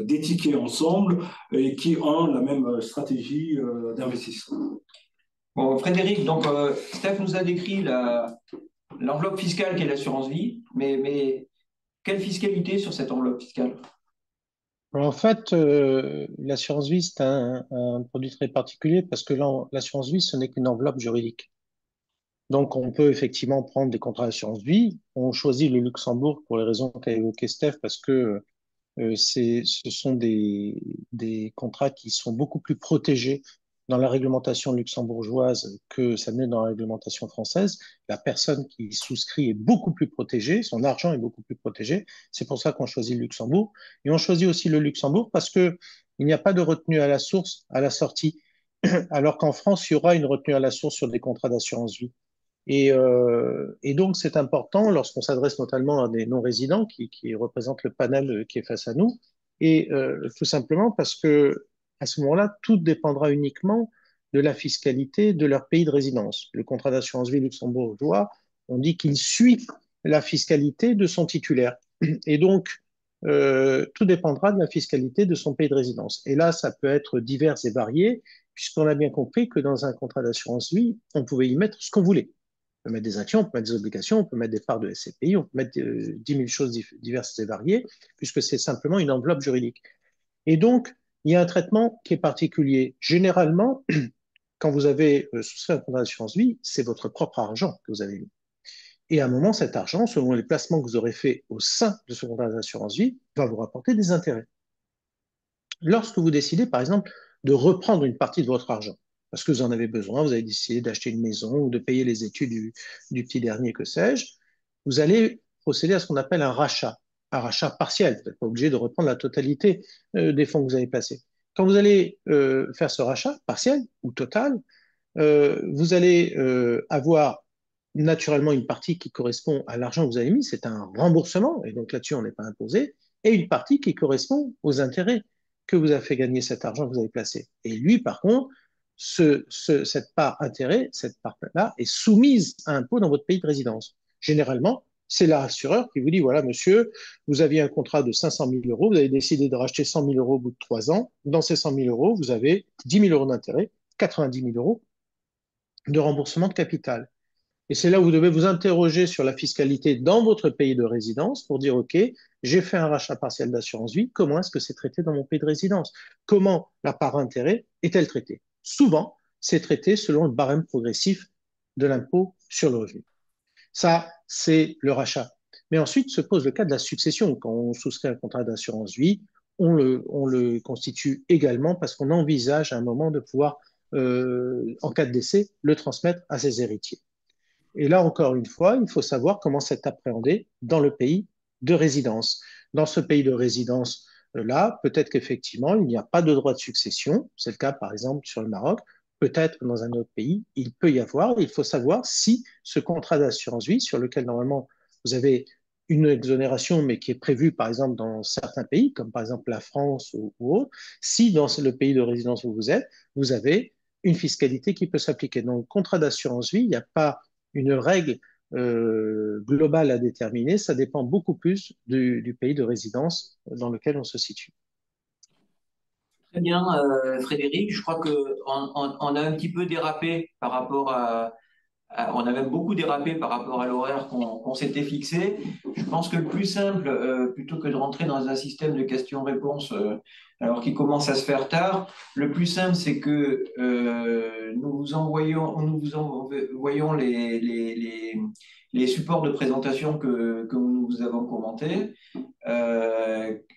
Speaker 3: des tickets ensemble et qui ont la même stratégie d'investissement.
Speaker 1: Bon, Frédéric, donc Steph nous a décrit l'enveloppe fiscale qu'est l'assurance vie, mais quelle fiscalité sur cette enveloppe fiscale?
Speaker 2: En fait, l'assurance vie, c'est un produit très particulier parce que l'assurance vie, ce n'est qu'une enveloppe juridique. Donc, on peut effectivement prendre des contrats d'assurance vie. On choisit le Luxembourg pour les raisons qu'a évoquées Steph, parce que ce sont des contrats qui sont beaucoup plus protégés dans la réglementation luxembourgeoise que ça n'est dans la réglementation française. La personne qui souscrit est beaucoup plus protégée, son argent est beaucoup plus protégé. C'est pour ça qu'on choisit le Luxembourg. Et on choisit aussi le Luxembourg parce que il n'y a pas de retenue à la source, à la sortie, alors qu'en France, il y aura une retenue à la source sur des contrats d'assurance vie. Et donc, c'est important lorsqu'on s'adresse notamment à des non-résidents qui représentent le panel qui est face à nous, et tout simplement parce que à ce moment-là, tout dépendra uniquement de la fiscalité de leur pays de résidence. Le contrat d'assurance vie luxembourgeois, on dit qu'il suit la fiscalité de son titulaire. Et donc, tout dépendra de la fiscalité de son pays de résidence. Et là, ça peut être divers et varié, puisqu'on a bien compris que dans un contrat d'assurance vie, on pouvait y mettre ce qu'on voulait. On peut mettre des actions, on peut mettre des obligations, on peut mettre des parts de SCPI, on peut mettre 10 000 choses diverses et variées, puisque c'est simplement une enveloppe juridique. Et donc, il y a un traitement qui est particulier. Généralement, quand vous avez souscrit un contrat d'assurance vie, c'est votre propre argent que vous avez mis. Et à un moment, cet argent, selon les placements que vous aurez faits au sein de ce contrat d'assurance vie, va vous rapporter des intérêts. Lorsque vous décidez, par exemple, de reprendre une partie de votre argent, parce que vous en avez besoin, vous avez décidé d'acheter une maison ou de payer les études du petit dernier, que sais-je, vous allez procéder à ce qu'on appelle un rachat partiel. Vous n'êtes pas obligé de reprendre la totalité des fonds que vous avez placés. Quand vous allez faire ce rachat partiel ou total, vous allez avoir naturellement une partie qui correspond à l'argent que vous avez mis, c'est un remboursement, et donc là-dessus, on n'est pas imposé, et une partie qui correspond aux intérêts que vous a fait gagner cet argent que vous avez placé. Et lui, par contre, cette part intérêt, cette part-là, est soumise à impôt dans votre pays de résidence. Généralement, c'est l'assureur qui vous dit, voilà, monsieur, vous aviez un contrat de 500 000 euros, vous avez décidé de racheter 100 000 euros au bout de 3 ans. Dans ces 100 000 euros, vous avez 10 000 euros d'intérêt, 90 000 euros de remboursement de capital. Et c'est là où vous devez vous interroger sur la fiscalité dans votre pays de résidence pour dire, OK, j'ai fait un rachat partiel d'assurance vie, comment est-ce que c'est traité dans mon pays de résidence? Comment la part intérêt est-elle traitée? Souvent, c'est traité selon le barème progressif de l'impôt sur le revenu. Ça, c'est le rachat. Mais ensuite se pose le cas de la succession. Quand on souscrit un contrat d'assurance vie, on le constitue également parce qu'on envisage à un moment de pouvoir, en cas de décès, le transmettre à ses héritiers. Et là, encore une fois, il faut savoir comment c'est appréhendé dans le pays de résidence. Dans ce pays de résidence, là, peut-être qu'effectivement, il n'y a pas de droit de succession. C'est le cas, par exemple, sur le Maroc. Peut-être que dans un autre pays, il peut y avoir. Il faut savoir si ce contrat d'assurance vie, sur lequel normalement vous avez une exonération, mais qui est prévue, par exemple, dans certains pays, comme par exemple la France ou autre, si dans le pays de résidence où vous êtes, vous avez une fiscalité qui peut s'appliquer. Dans le contrat d'assurance vie, il n'y a pas une règle globale à déterminer, ça dépend beaucoup plus du pays de résidence dans lequel on se situe.
Speaker 1: Très bien, Frédéric. Je crois qu'on a un petit peu dérapé par rapport on a même beaucoup dérapé par rapport à l'horaire qu'on s'était fixé. Je pense que le plus simple, plutôt que de rentrer dans un système de questions-réponses alors qu'il commence à se faire tard, le plus simple, c'est que nous vous envoyons les supports de présentation que nous vous avons commentés.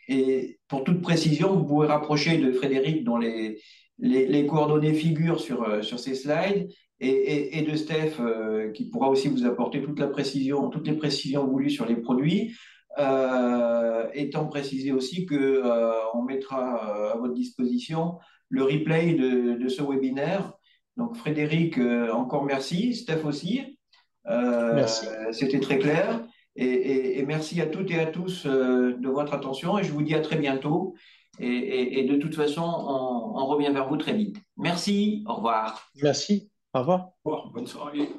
Speaker 1: Et pour toute précision, vous pouvez rapprocher de Frédéric dont les coordonnées figurent sur ces slides et de Steph qui pourra aussi vous apporter toute la précision, toutes les précisions voulues sur les produits. Étant précisé aussi que on mettra à votre disposition le replay de ce webinaire. Donc Frédéric, encore merci. Steph aussi.
Speaker 2: Merci.
Speaker 1: C'était très clair. Et merci à toutes et à tous de votre attention et je vous dis à très bientôt. Et de toute façon, on revient vers vous très vite. Merci, au revoir.
Speaker 2: Merci. Au revoir.
Speaker 3: Bonne soirée.